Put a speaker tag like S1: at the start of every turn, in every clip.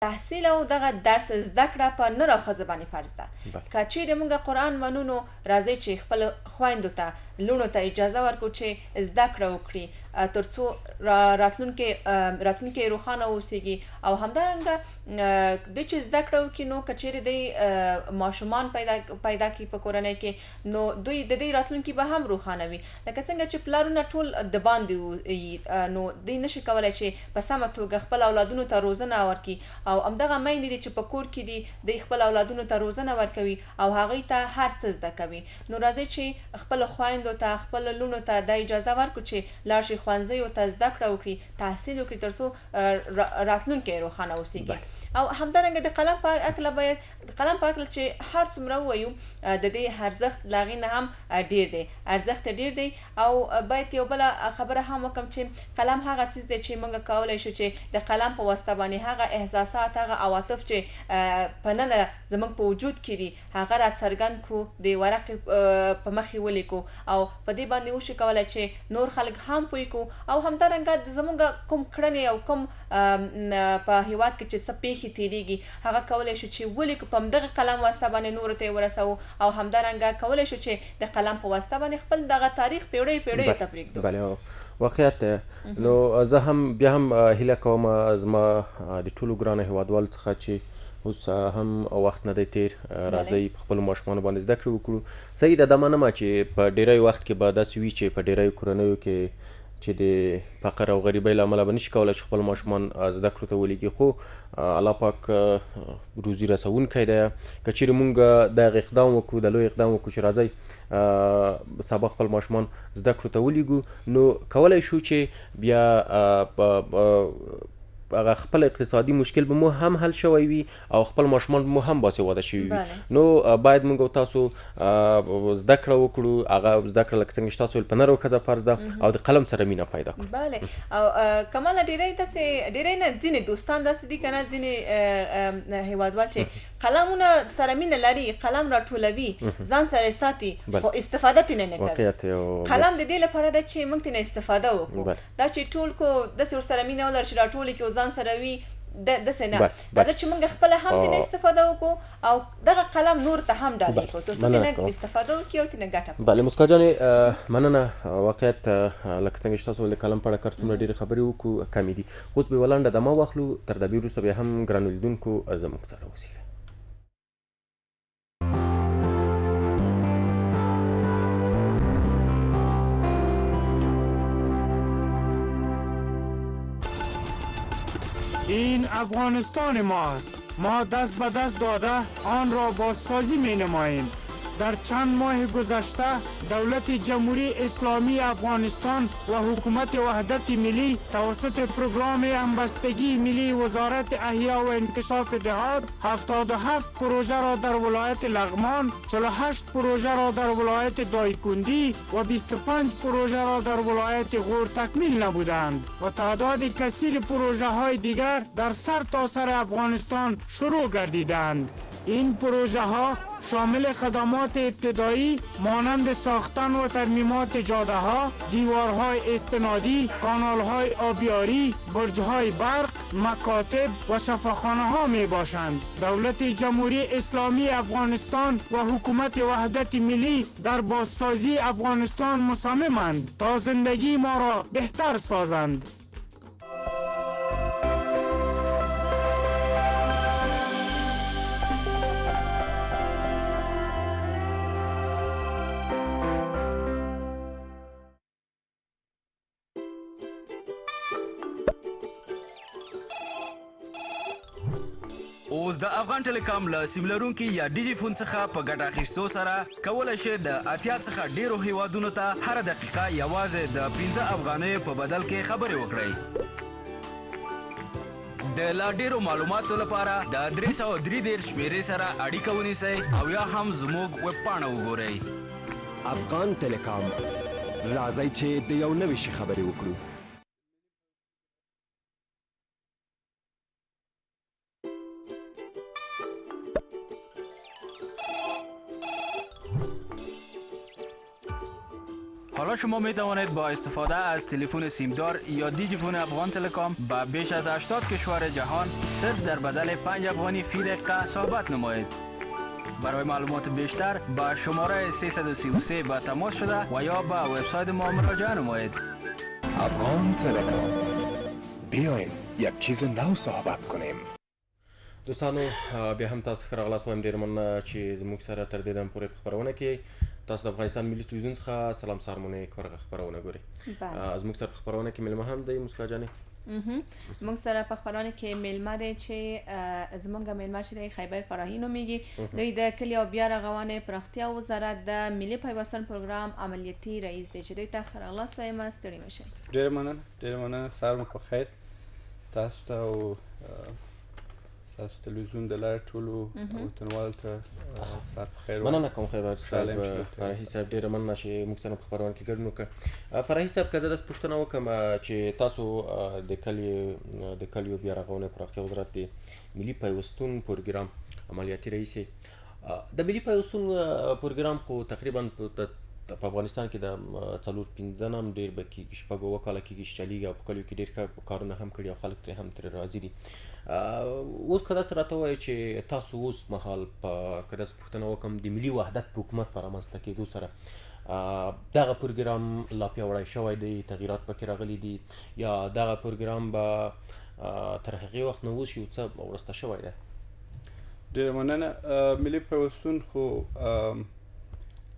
S1: تحصیل او دغه درس زده کړه په نر او ښځه باندې فرض ده. که چیرې موږ قرآن منو نو راځئ چې خپل خویندو ته لوڼو ته اجازه ورکړو چې زده کړه وکړي تر څو راتلونکی روښانه واوسیږي. او همدارنګه دوی چې زده کړه وکړي نو که چیرې دوی ماشومان پیدا کړي په کورنۍ کې نو دوی د دوی راتلونکي به هم روښانه وي. لکه څنګه چې پلارونه ټول د باندې نو دوی نشي کولی چې په سمه توګه خپل اولادونو ته روزنه ورکړي او همدغه میندې دي چې په کور کې دي دوی خپل اولادونو ته روزنه ورکوي او هغوی ته هر څه زده کوي. نو راځئ چې خپلو خویندو ته خپلو لوڼو ته دا اجازه ورکړو چې لاړ شي ښوونځیو ته زده کړه وکړي تحصیل وکړي تر څو راتلونکی یې روښانه اوسیږي. او همدارنګه د قلم په هکله باید د قلم په هکله چې هر څومره ووایو د دې ارزښت له هغې نه هم ډېر دی ارزښت یې ډېر دی. او باید یو بله خبره هم وکړم چې قلم هغه څیز دی چې موږ کولی شو چې د قلم په واسطه باندې هغه احساسات هغه عواطف چې په ننه زموږ په وجود کې دي هغه راڅرګند کړو د ورقې په مخې ولیکو او په دې باندې وشو کولی چې نور خلک هم پوه کړو. او همدارنګه زموږ کوم کړنې او کوم په هېواد کې چې څه پیښې تېرېږي هغه کولی شو چې ولیکو په همدغه قلم واسطه باندې نورو ته یې ورسوو او همدارنګه کولی شو چې د قلم په واسطه باندې خپل دغه تاریخ پیړیو ته پرېږدو.
S2: بله واقعیت نو زه هم بیا هم هیله کوم زما د ټولو ګرانو هېوادوالو څخه چې اوس هم وخت نه دی تېر راځئ په خپلو ماشومانو باندې زده کړې وکړو. صحیح ده دا منمه چې په ډېری وخت کې به داسې وي چې په ډېریو کورنیو کې چې د فقر او غریبۍ له امله به نشي کولی چې خپل ماشومان زده کړو ته ولیږي خو الله پاک روزي رسونکی دی. که چیرې موږ دغه اقدام وکړو د لوی اقدام وکړو چې راځئ سبا خپل ماشومان زده کړو ته ولیږو نو کولی شو چې بیا هغه خپل اقتصادي مشکل به مو هم حل شوی وي او خپل ماشومان به مو هم باسواده شوي وي. نو باید موږ او تاسو زده کړه وکړو هغه زده کړه لکه څنګه چې تاسو ویل په نر او ښځه فرض ده او د قلم سره مینه پیدا کړو.
S1: بله او کماله ډېری نه ځینې دوستان داسې دي که نه ځینې هېوادوال چې قلمونه سره مینه لري قلم راټولوي ځان سره یې ساتي خو استفاده ترې نه کوي. قلم د دې لپاره ده چې موږ ترې استفاده وکړو دا چې ټول کو داسې ورسره مینه ولري چې راټول کړي او ځان سره وي داسې نه راځه چې موږ خپله هم ترې استفاده وکړو او دغه قلم نور ته هم ډالۍ کړو تر څو ترې استفاده وکړي او ترې ګټه
S2: وکړو. بله مسکا جانې مننه واقعیت لکه څنګه چې تاسو ویل د قلم په اړه کار څومره ډېرې خبرې وکړو کمې دي. اوس به یوه لنډه دمه واخلو تر دمې وروسته بیا هم ګرانو لیدونکو زموږ سره اوسئ.
S3: این افغانستان ماست. ما دست به دست داده آن را بازسازی می نماییم. در چند ماه گذشته دولت جمهوری اسلامی افغانستان و حکومت وحدت ملی توسط پروگرام همبستگی ملی وزارت احیا و انکشاف دهات 77 پروژه را در ولایت لغمان، 48 پروژه را در ولایت دایکندی و 25 پروژه را در ولایت غور تکمیل نمودند و تعداد کثیر پروژه های دیگر در سرتاسر افغانستان شروع گردیدند. این پروژه ها شامل خدمات ابتدایی مانند ساختن و ترمیمات جاده ها، دیوارهای استنادی، کانالهای آبیاری، برجهای برق، مکاتب و شفاخانه ها می باشند. دولت جمهوری اسلامی افغانستان و حکومت وحدت ملی در بازسازی افغانستان مصممند تا زندگی ما را بهتر سازند.
S4: اوس د افغان ټلیکام له سیم لرونکي یا ډیجی فون څخه په ګټه اخیستو سره کولی شئ د اتیا څخه ډیرو هیوادونو ته هره دقیقه یوازې د 15 افغانیو په بدل کې خبرې وکړئ. د لا ډیرو معلوماتو لپاره د 333 شمیرې سره اړیکه ونیسئ او یا هم زموږ ویب پاڼه وګورئ.
S5: افغان ټلیکام راځئ چې د یو نوي شي خبرې وکړو.
S4: حالا شما می توانید با استفاده از تلفن سیمدار یا دیجیفون افغان تلکام با بیش از 80 کشور جهان صرف در بدل 5 افغانی فی دقیقه صحبت نمایید. برای معلومات بیشتر با شماره 333 با تماس شده و یا با وبسایت ما مراجعه نمایید.
S6: افغان تلکام، بیاین یک چیز نو صحبت کنیم.
S2: دوستانو بیا هم تاسو ښه راغلاست وایم. ډېر مننه چې زموږ سره تر دې دمه پورې په خپرونه کې تاسو د افغانستان ملي تلویزیون څخه سلام سهارمونۍ کورغه خپرونه ګورئ. زموږ سره په خپرونه کې میلمه هم دی موسکا جانې.
S1: موږ سره په خپرونه کې میلمه دی چې زموږ میلمه چې دی خیبر فراهي نومیږي. دوی د کلي او بیا رغونې پراختیا وزارت د ملي پیوستون پروګرام عملیاتي رئیس دی چې دوی ته ښه راغلاست وایم. ستړي مه شئ.
S7: ډېره مننه. سهار مو په خیر تاسو ته او ستاسو تلویزیون د لارې ټولو وطنوالو ته سهار په خیر.
S2: مننه کوم خیبر صاحب، فرحي صاحب ډېره مننه چې موږ سره په خپرونه کې ګډون وکړ. فرحي صاحب که زه داسې پوښتنه وکړم چې تاسو د کلیو بیا رغونې پراختیا وزارت د ملي پیوستون پروګرام عملیاتي رئیس یې. د ملي پیوستون پروګرام خو تقریبا په افغانستان کې د 4-5 نم ډېر به کېږي، 6 کاله کېږي چې چلیږي او په کلیو کې ډېر ښه کارونه هم کړي او خلک ترې هم ترې راضي دي. اوس که داسې راته ووایئ چې تاسو اوس مهال که داسې پوښتنه وکړم د ملي وحدت په حکومت په رامنځته کېدو سره دغه پروګرام لا پیاوړی شوی دی، تغییرات پکې راغلي دي یا دغه پروګرام به تر هغې وخت نه اوس یو څه وروسته شوی دی؟
S7: ډېره مننه. ملي پیوستون خو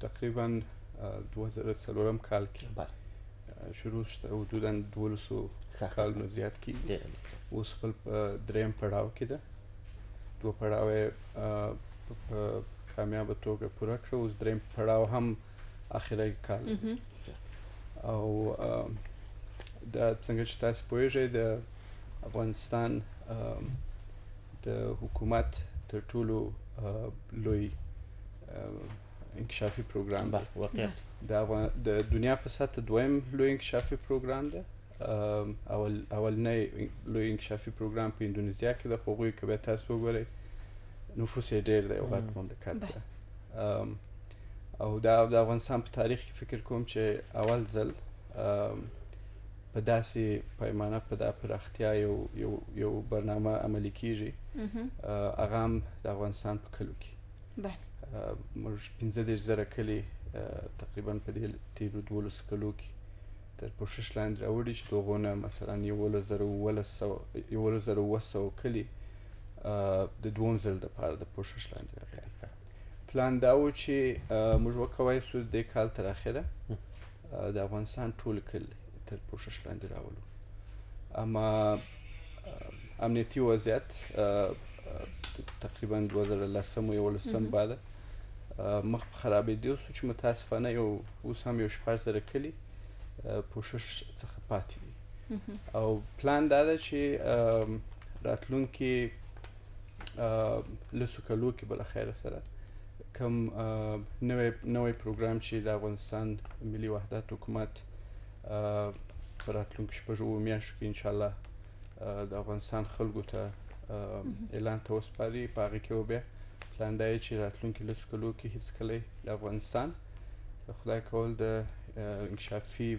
S7: تقریبا 2004 کال کې شروع شته، حدودا 1200 کالونو زیات کېږي. اوس خپل په دریم پړاو کې ده. 2 پړاو یې په کامیابه توګه پوره کړه، اوس دریم پړاو هم اخري کال او دا څنګه چې تاسو پوهیږئ د افغانستان د حکومت تر ټولو لوی انکشافي پروګرام دی.
S2: واقعا
S7: د دنیا په سطح دویم لوی انکشافي پروګرام دی. اولنی لوی انکشافي پروګرام په اندونیزیا کې د هغوی که بیا تاسو وګورئ نفوس یې ډېر دی او غټ مملکت دی. او دا د افغانستان په تاریخ کې فکر کوم چې اول ځل په داسې پیمانه په دا پراختیا یو برنامه عملي کېږي. هغه هم د افغانستان په کلیو کې. موږ 15,000 کلي تقریبا په دې تېرو 12 کلو کې تر پوښښ لاندې راوړي چې د هغو نه مثلا 11,700 کلي د دویم ځل دپاره د پوښښ لاندې راغلي. پلان دا و چې موږ وکولی سو د دې کال تر اخره د افغانستان ټول کلي تر پوښښ لاندې راولو. اما امنیتي وضعیت تقریبا 2011 بعد مخ په خرابېدو سو چې متاسفانه اوس هم 16,000 کلي پوښښ څخه پاتې دي. او پلان دا ده چې راتلونکي 10 کلو کې بالاخره سره کوم نوی پروګرام چې د افغانستان ملي وحدت حکومت په راتلونکو 6 میاشتو کې انشاءالله د افغانستان خلکو ته اعلان ته وسپاري. په هغې کې به بیا پلان دا چې راتلونکي 10 کلو کې هېڅکله د افغانستان خدای کول د انکشافي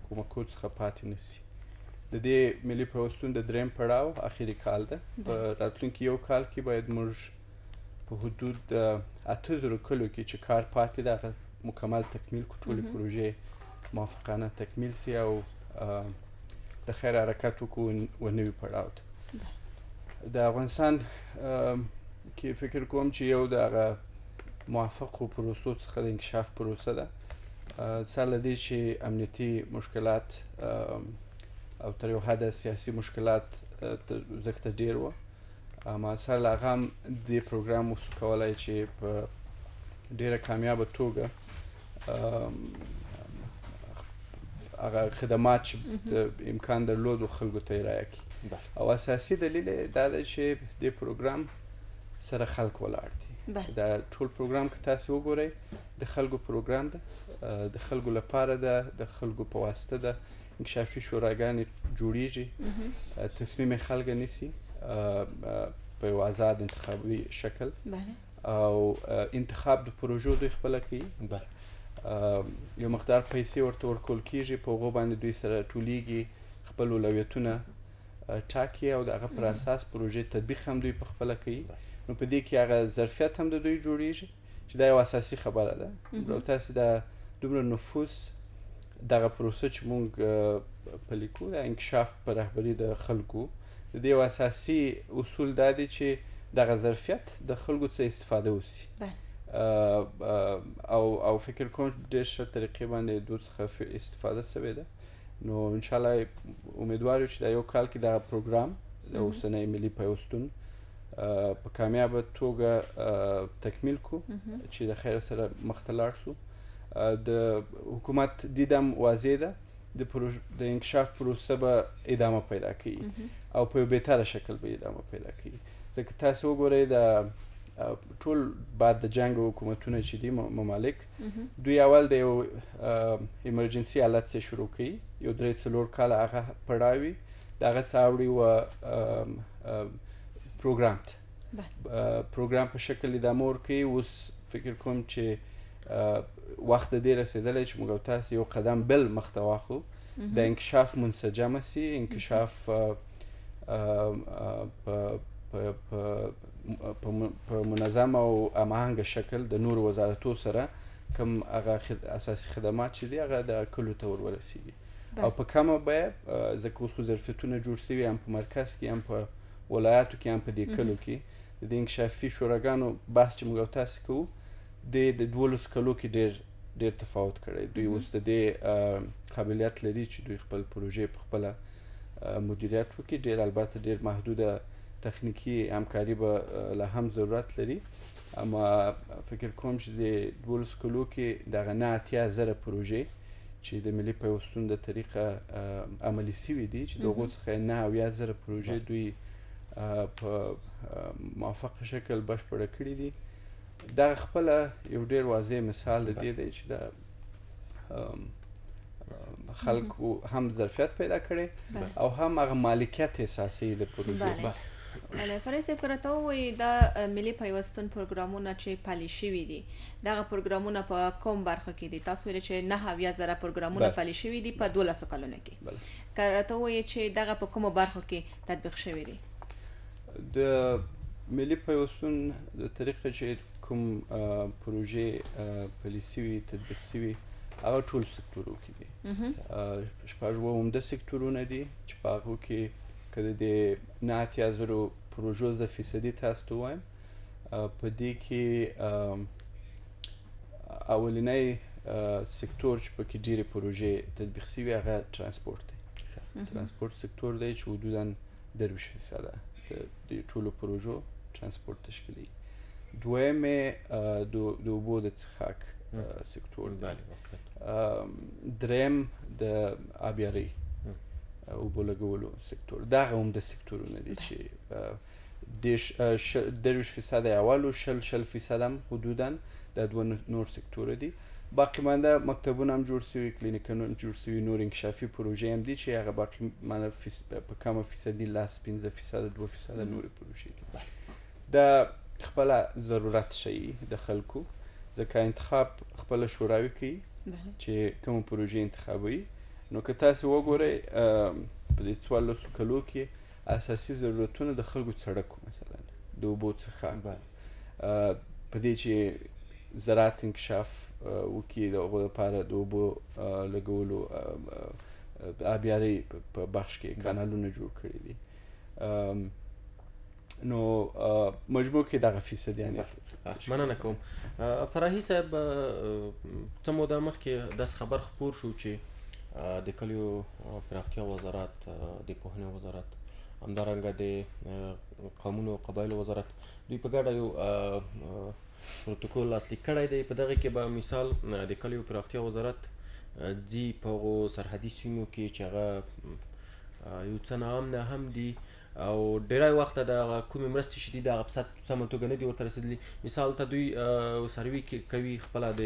S7: کومکو څخه پاتې نشي. د دې ملي پیوستون د دریم پړاو اخري کال ده. په راتلونکي یو کال کې باید موږ په حدود 8,000 کلو کې چې کار پاتې ده هغه مکمل تکمیل کړو، ټولې پروژې موافقانه تکمیل سي او د خیر حرکت وکړو و نوي پړاو ته. د افغانستان کې فکر کوم چې یو د هغه موافقو پروسو څخه د انکشاف پروسه ده. سر له دې چې امنیتي مشکلات او تر یو حده سیاسي مشکلات ځکه ته ډېر وو، اما سر له هغه هم دې پروګرام وسو کولی چې په ډېره کامیابه توګه هغه خدمات چې د امکان درلودو خلکو ته ارائه کړي. او اساسي دلیل یې دا دی چې دې پروګرام سره خلک ولاړ دي. دا ټول پروګرام که تاسو وګورئ د خلکو پروګرام ده، د خلکو لپاره ده، د خلکو په واسطه ده. انکشافي شوراګانې جوړیږي، تصمیم خلک نیسي په یو آزاد انتخابي شکل او انتخاب د پروژو دوی خپله کوي یو مقدار پیسې ورته ورکول کېږي، په هغو باندې دوی سره ټولیږي، خپل اولویتونه ټاکي او د هغه پر اساس پروژې تطبیق هم دوی په خپله کوي. نو په دې کې هغه ظرفیت هم د دوی جوړیږي چې دا یو اساسي خبره ده. او تاسې د دومره نفوس دغه پروسه چې موږ پلي کوو، د انکشاف په رهبري د خلکو، د دې یو اساسي اصول دا دی چې دغه ظرفیت د خلکو څخه استفاده وسي. او فکر کوم ډېر ښه طریقې باندې دوی څخه استفاده سوې ده. نو انشاءالله امیدوار یو چې دا یو کال کې دغه پروګرام د اوسنی ملي پیوستون په کامیابه توګه تکمیل کړو چې د خیر سره مخته لاړ شو. د حکومت دید هم واضح ده، د انکشاف پروسه به ادامه پیدا کوي او په یو بهتره شکل به ادامه پیدا کوي. ځکه تاسې وګورئ د ټول بعد د جنګ حکومتونه چې دي ممالک، دوی اول د یو ایمرجنسي حالت څخه شروع کوي، یو 3-4 کاله هغه پړاو وي، د هغه څخه اوړي و پروګرام ته پروګرام په شکل ادامه ورکوي. اوس فکر کوم چې وخت د دې رسېدلی چې موږ او تاسې یو قدم بل مخته واخلو، د انکشاف منسجمه سي، انکشاف په منظم او هماهنګه شکل د نورو وزارتو سره کوم هغه اساسي خدمات چې دي هغه د کلو ته ورسیږي او په کمه بیه، ځکه اوس خو ظرفیتونه جوړ سوي هم په مرکز کې، هم په ولایاتو کې، هم په دې کلو کې. د دې انکشافي شوراګانو بحث چې موږ او تاسې کوو، د 12 کلو کې ډېر تفاوت کړی. دوی اوس د دې قابلیت لري چې دوی خپل پروژې په خپله مدیریت وکړي. ډېر البته ډېر محدوده تخنیکي همکاري به لا هم ضرورت لري، اما فکر کوم چې د 12 کلو کې دغه 9-10,000 پروژې چې د ملي پیوستون د طریقه عملي سوي دي، چې د هغو څخه 9-10,000 پروژې دوی په موفقه شکل بشپړه کړي دي. دغه خپله یو ډېر واضح مثال د دې دی چې د خلکو هم ظرفیت پیدا کړي او هم هغه مالکیت احساسوي د پروژو.
S1: فرید صاحب، که راته ووایي دا ملي پیوستون پروګرامونه چې پلي شوي دي، دغه پروګرامونه په کوم برخه کې دي؟ تاسو ویلې چې 9-10,000 پروګرامونه پلي شوي دي په 12 کلونو کې. که راته ووایي چې دغه په کومو برخو کې تطبیق شوي دي؟
S7: د ملي پیوستون د طریقه چې کوم پروژې پلي سوي تطبیق سوي هغه ټول سکتورو کې دي. 6 عمده سکتورونه دي چې په هغو کې که د 9-10,000 پروژو زه فیصدي تاسو ته ووایم، په دې کې اولنی سکتور چې پکې ډېرې پروژې تطبیق سوي هغه ترانسپورت دی. ترانسپورت سکتور دی چې حدودا 30% د ټولو پروژو ترانسپورت تشکیلوي. دویم د اوبو د څښاک سکتور دی. دریم د آبیارۍ اوبو لګولو سکتور. دغه عمده سکتورونه دي چې 30% اول و 60% هم حدودا د دوه نور سکتور دي. باقي مانده مکتبونه هم جوړ سوي، کلینیکونه هم جوړ سوي، نور انکشافي پروژې هم دي چې هغه باقي مانده په کمه فیصدي 15% 2% نورې پروژې دي. دا خپله ضرورت ښیي د خلکو، ځکه انتخاب خپله شوراوي کوي چې کومه پروژې انتخابوي. نو که تاسې وګورئ په دې 14 کلو کې اساسي ضرورتونه د خلکو سړک مثلا د اوبو څښاک، په دې چې زراعت انکشاف وکړي، د هغو لپاره د اوبو لګولو آبیارۍ په بخش کې کانالونه جوړ کړي دي. نو مجموع کې دغه فیصدیان
S2: مننه کوم. فراهي صاحب، څه موده مخکې داسې خبر خپور شو چې د کلیو پراختیا وزارت، د پوهنې وزارت، همدارنګه د قومونو او قبایلو وزارت دوی په ګډه یو پروتوکول لاسلیک کړی دی. په دغه کې به مثال د کلیو پراختیا وزارت ځي په هغو سرحدي سیمو کې چې هغه یو څه ناامنه هم دي او ډېری وخته د کومې مرستې چې دي د هغه په سمه توګه نه دي ورته رسېدلي. مثال ته دوی سروي کوي خپله د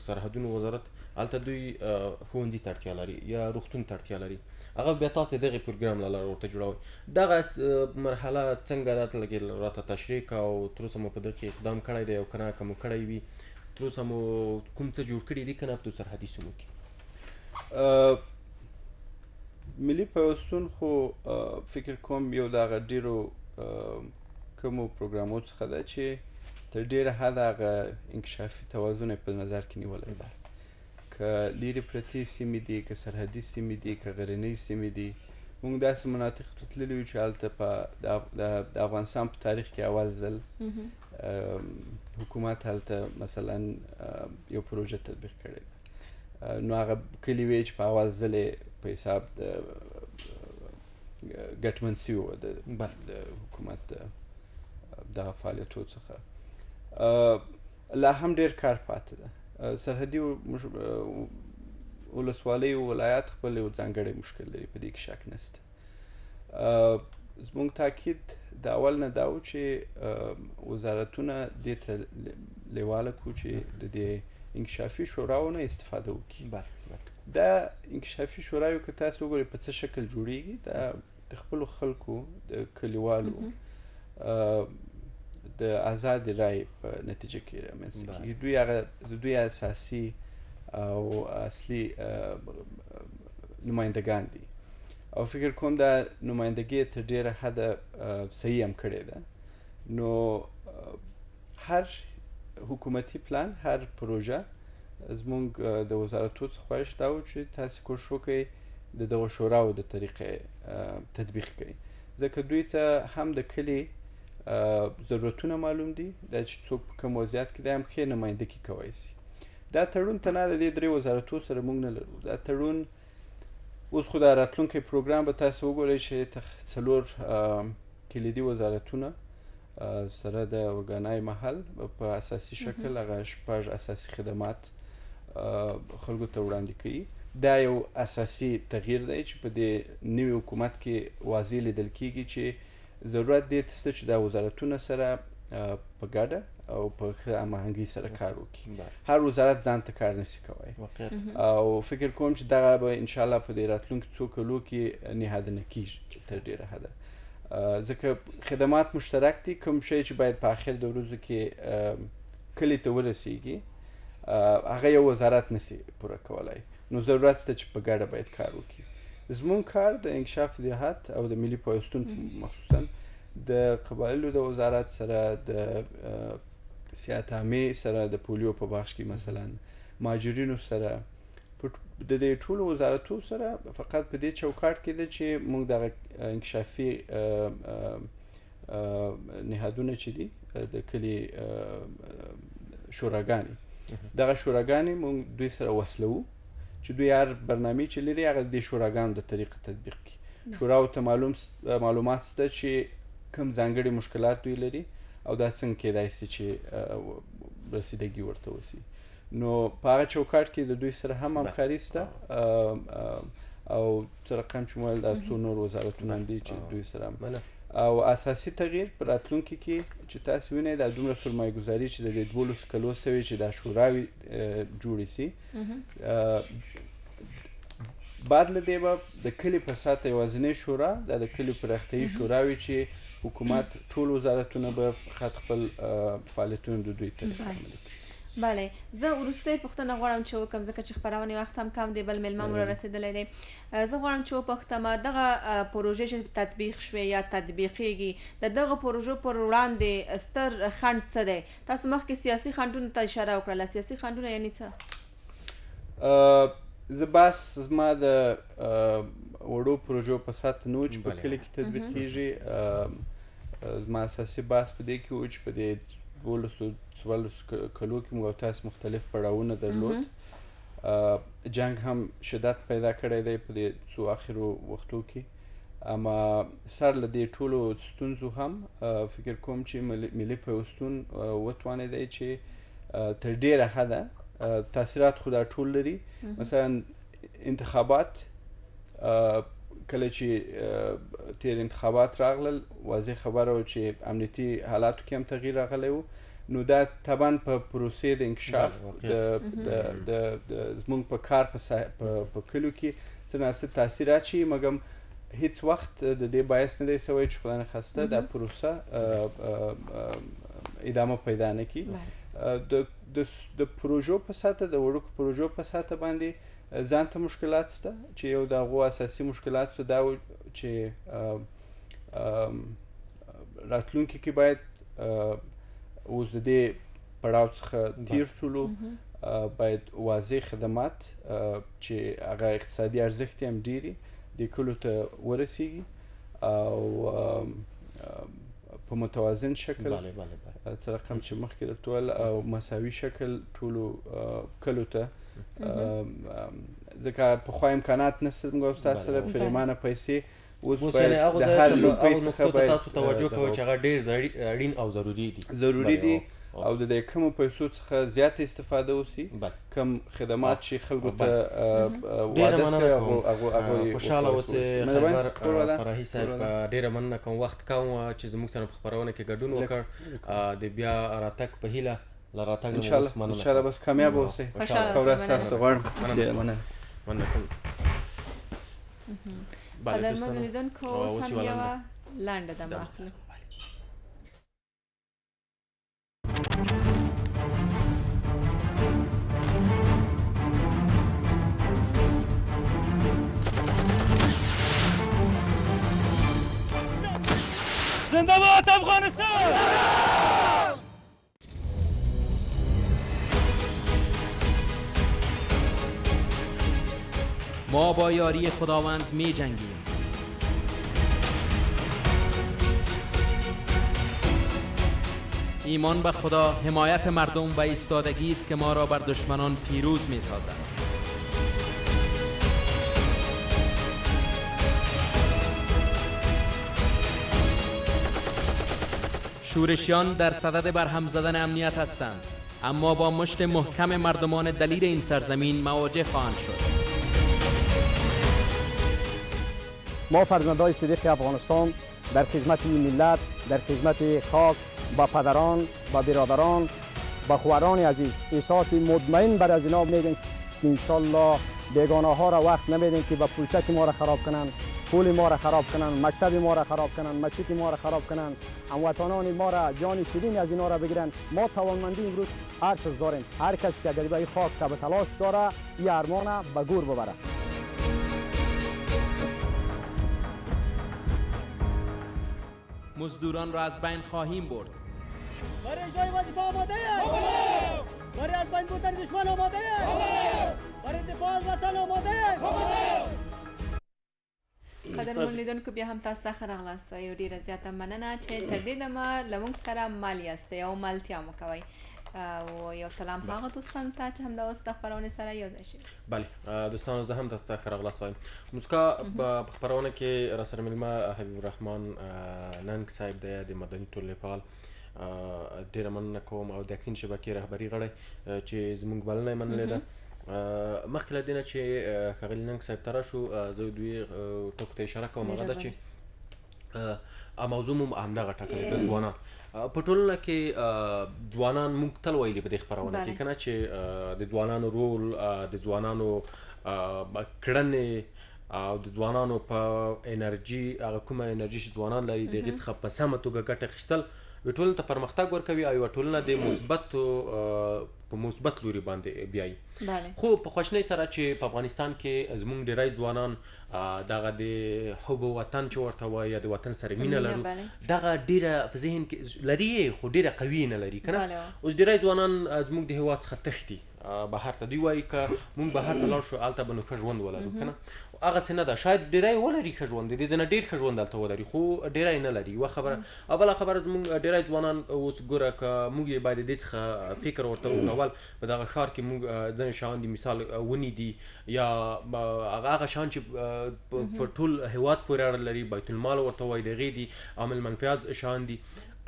S2: سرحدونو وزارت، هلته دوی ښوونځي ته اړتیا لري یا روغتون ته اړتیا لري، هغه بیا تاسو د دغې پروګرام له لارې ورته جوړوئ. دغه مرحله څنګه ده؟ لږ راته تشریح کړه او تر اوسه مو په دغه کې اقدام کړی دی او که نه، که مو کړی وي تر اوسه مو کوم څه جوړ کړي دي که نه په سرحدي سیمو کې؟
S7: ملي پیوستون خو فکر کوم یو د هغه ډېرو کومو پروګرامونو څخه ده چې تر ډېره حده هغه انکشافي توازن یې په نظر کې نیولی ده. که لیرې پرتې سیمې دي، که سرحدي سیمې دي، که غرنۍ سیمې دي، موږ داسې مناطقو ته تللي یو چې هلته په د افغانستان په تاریخ کې اول ځل حکومت هلته مثلا یو پروژه تطبیق کړې ده. نو هغه کلي وې چې په اول ځل یې په حساب د ګټمن سوي وه د حکومت دغه فعالیتو څخه. لا هم ډېر کار پاتې ده. سرحدي ولسوالیو ولایات خپل یو ځانګړی مشکل لري، په دې کې شک نشته. زموږ تاکید د اول نه دا و چې وزارتونه دې ته لیواله کړو چې د دې انکشافي شوراو نه استفاده وکړي. دا انکشافي شوراوې که تاسو وګورئ په څه شکل جوړیږي، دا د خپلو خلکو د کلیوالو د آزادې رایې په نتیجه کې رامنځته کېږي. دوی هغه د دوی اساسي او اصلي نمایندګان دي او فکر کوم دا نمایندګي تر ډېره حده صحیح هم کړې ده. نو هر حکومتي پلان، هر پروژه زموږ د وزارتو څخه خواهش دا و چې تاسې کوښښ وکړئ د دغو شوراو د طریقې تطبیق کړئ، ځکه دوی ته هم د کلي ضرورتونه معلوم دي، دا چې څوک په کوم وضعیت کې دی هم ښې نمایندګي کولی شي. دا تړون تنها د دې درې وزارتو سره موږ نه لرو. دا تړون اوس خو دا راتلونکی پروګرام به تاسو وګورئ چې 4 کلیدي وزارتونه سره د ارګانای محل په اساسي شکل هغه 6 اساسي خدمات خلکو ته وړاندې کوي. دا یو اساسي تغییر دی چې په دې نوي حکومت کې واضح لیدل کېږي چې ضرورت دې ته شته چې دا وزارتونه سره په ګډه او په ښه هماهنګۍ سره کار وکړي. هر وزارت ځان ته کار نشي کولی او فکر کوم چې دغه به انشاءالله په دې راتلونکي څو کلو کې نهاده نه کېږي تر ډېره حده، ځکه خدمات مشترک دي. کوم شی چې باید په آخر د ورځو کې کلي ته ورسیږي هغه یو وزارت نشي پوره کولی. نو ضرورت شته چې په ګډه باید کار وکړي. زموږ کار د انکشاف دیهات او د ملي پیوستون مخصوصا د قبایلو د وزارت سره، د صحت عامې سره، د پولیو په بخش کې مثلا مهاجرینو سره، د دې ټولو وزارتو سره فقط په دې چوکاټ کې ده چې موږ دغه انکشافي نهادونه چې دي د کلي شوراګانې، دغه شوراګانې موږ دوی سره وصلوو چې دوی هر برنامې چې لري هغه د دې شوراګانو د طریقه تطبیق کړي. شوراو ته معلومات شته چې کوم ځانګړي مشکلات دوی لري او دا څنګه کېدای شي چې رسیدګي ورته وشي. نو په هغه چوکاټ کې د دوی سره هم همکاري شته او څه رقم چې مویل دا څو نور وزارتونه هم دي چې دوی سره هم. او اساسي تغییر په راتلونکي کې چې تاسو وینئ دا دومره سرمایه ګذاري چې د دې 12 کلو سوې چې دا شوراوې جوړې شي، بعد له دې به د کلي په ساته یوازینۍ شورا دا د کلي پراختیایي شوراوې چې حکومت ټول وزارتونه به خپل فعالیتونه د دوی طریقه عملي کړي.
S1: بله، زه وروستۍ پوښتنه غواړم چې وکړم ځکه چې خپرونې وخت هم کم دی، بل میلمه مو رارسېدلی دی. زه غواړم چې وپوښتم دغه پروژې چې تطبیق شوې یا تطبیقېږي د دغه پروژو پر وړاندې ستر خنډ څه دی؟ تاسو مخکې سیاسي خنډونو ته اشاره وکړله. سیاسي خنډونه یعنې څه؟
S7: زه بحث زما د وړو پروژو په سطح نه و چې په کلي کې تطبیق کېږي. زما اساسي بحث په دې کې و چې په دې 12 کلو کې موږ او تاسو مختلف پړاوونه درلود. جنګ هم شدت پیدا کړی دی په دې څو اخرو وختو کې، اما سر له دې ټولو ستونزو هم فکر کوم چې ملي پیوستون وتوانېدی چې تر ډېره حده تاثیرات خو دا ټول لري. مثلا انتخابات کله چې تیر انتخابات راغلل واضح خبره و چې امنیتي حالاتو کې هم تغییر راغلی و. نو دا طبعا په پروسې د انکشاف د زموږ په کار په کلیو کې څه ناڅه تاثیرات شي، مګر هیڅ وخت د دې باعث نه دی شوی چې خدای نخواسته دا پروسه ادامه پیدا نه کړي. د پروژو په سطحه د وړوکو پروژو په سطحه باندې ځان ته مشکلات شته چې یو د هغو اساسي مشکلات دا و چې راتلونکي کې باید اوس د دې پړاو څخه تیر شولو باید واضح خدمات چې هغه اقتصادي ارزښت یې هم ډېري دې کلو ته ورسیږي او په متوازن شکل څه رقم چې مخکې درته وویل او مساوي شکل ټولو کلو ته ځکه پخوا امکانات نشته زموږ او ستاسو سره پرېمانه پیسې اوس باید د هر لوبې څخه باید
S2: تاسو توجه کوئ چې هغه ډېر اړین او
S7: ضروري دي او د دې کمو پیسو څخه زیاته استفاده وشي کم خدمات چې خلکو ته وعده شوی هغه
S2: خوشحاله اوسئ خبر فرحي صاحب ډېره مننه کوم وخت کوم چې زموږ سره په خپرونه کې ګډون وکړ د بیا راتګ په هیله له راتګ نه
S7: وروسته مننه ان شاء الله بس کامیاب اوسئ ښه ورځ ستاسو غواړم ډېره مننه
S2: کوم
S1: قدرمنو لیدونکو اوس هم یوه لنډه دمه اخلو
S4: زنده باد افغانستان!
S8: ما با یاری خداوند می جنگیم. ایمان به خدا حمایت مردم و ایستادگی است که ما را بر دشمنان پیروز می سازد. شورشیان در صدد برهم زدن امنیت هستند، اما با مشت محکم مردمان دلیر این سرزمین مواجه خواهند شد.
S9: ما فرزندان صدیق افغانستان در خدمت ملت، در خدمت خاک، با پدران، با برادران، با خواران عزیز احساس مطمئن بر از اینا میدیم که انشالله بیگانه ها را وقت نمیدیم که با پولچک ما را خراب کنن، پول ما را خراب کنن، مکتب ما را خراب کنن، مسجد ما را خراب کنن، هموطنان ما را جان شیرین از اینا را بگیرن. ما توانمندی امروز هر چیز داریم. هر کسی که غریبه خاک که به تلاش داره این ارمان به گور ببره.
S8: مزدوران را از بین خواهیم برد.
S10: برای جای وظیفه آماده اید؟ برای از بین بردن دشمن آماده اید؟ برای دفاع از وطن آماده اید؟
S1: قدرمن لیدونکو بیا هم تاسو ته ښه راغلاست وایو ډېره زیاته مننه چې تر دې دمه له موږ سره مل یاستئ او ملتیا مو کوئ او یو سلام هغه دوستانو ته چې همدا اوس د خپرونې سره یوځای شوي.
S2: بله دوستانو زه هم تاسو ته ښه راغلاست وایم. موسکا په خپرونه کې راسره مېلمه حبیب الرحمن ننګ صاحب دی د مدني ټولنې فعال. ډېره مننه کوم او د اکسین شبکې رهبري غړی چې زموږ بلنه یې منلې ده. مخکې له دې نه چې ښاغلي ننګ صاحب ته راشو زه دوی ټکو ته اشاره کوم هغه ده چې موضوع مو همدغه ټاکلی د ځوانان په ټولنه کې ځوانان موږ تل ویلي په دې خپرونه کې که نه چې د ځوانانو رول د ځوانانو کړنې او د ځوانانو په انرژي هغه کومه انرژي چې ځوانان لري د هغې څخه په سمه توګه ګټه اخیستل یوه ټولنې ته پرمختګ ورکوي او یوه ټولنه د په مثبت لوري باندې بیایي. خو په خواشنۍ سره چې په افغانستان کې زموږ ډېری ځوانان دغه د حب وطن چې ورته وایي یا د وطن سره مینه لرو دغه ډېره په ذهن کې لري خو ډېره قوي نه لري که نه. اوس ډېری ځوانان زموږ د هېواد څخه تښتي بهر ته. دوی وایي که مونږ بهر ته لاړ شو هلته به نو ښه ژوند ولرو که نه. هغسې نه ده. شاید ډېری ولري ښه ژوند د دې ځای نه ډېر ښه ژوند هلته ولري خو ډېری نه لري یوه خبره. او بله خبره زموږ ډېری ځوانان اوس ګوره که موږ یې باید د دې څخه فکر ورته وکول په دغه ښار کې موږ ځینې شیان دي مثال ونې دي یا هغه شیان چې په ټول هېواد پورې اړه لري بیت المال ورته وایي د هغې دي عامل منفعت شیان دي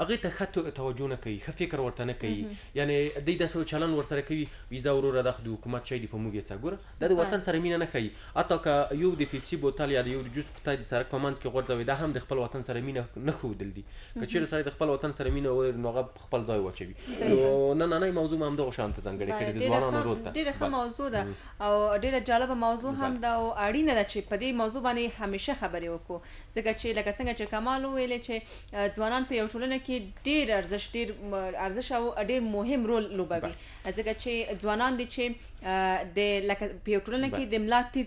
S2: هغې ته ښه توجه نه کوي ښه فکر ورته نه کوي. یعنې دوی داسې چلند ورسره کوي وي ځه وروره دا خو د حکومت شی دی په موږ یې څه ګوره دا د وطن سره مینه نه ښایي. حتی که یو د پیپسي بوتل یا د یو د جوس بوتل د سړک په منځ کې غورځوي دا هم د خپل وطن سره مینه نه ښودل دي که چېرې سړی د خپل وطن سره مینه ولري نو هغه خپل ځای واچوي نو نننۍ موضوع مو همدغه شانته ځانګړې کړې د ځوانانو رول ته
S1: ډېره ښه موضوع ده او ډېره جالبه موضوع هم ده او اړینه ده چې په دې موضوع باندې همیشه خبرې وکړو ځکه چې لکه څنګه چې کمال وویلې چې ځوانان په یو ټولنه کې ډېر ارزښت او ډېر مهم رول لوبوي ځکه چې ځوانان دي چې د لکه په یو ټولنه کې د ملا تیر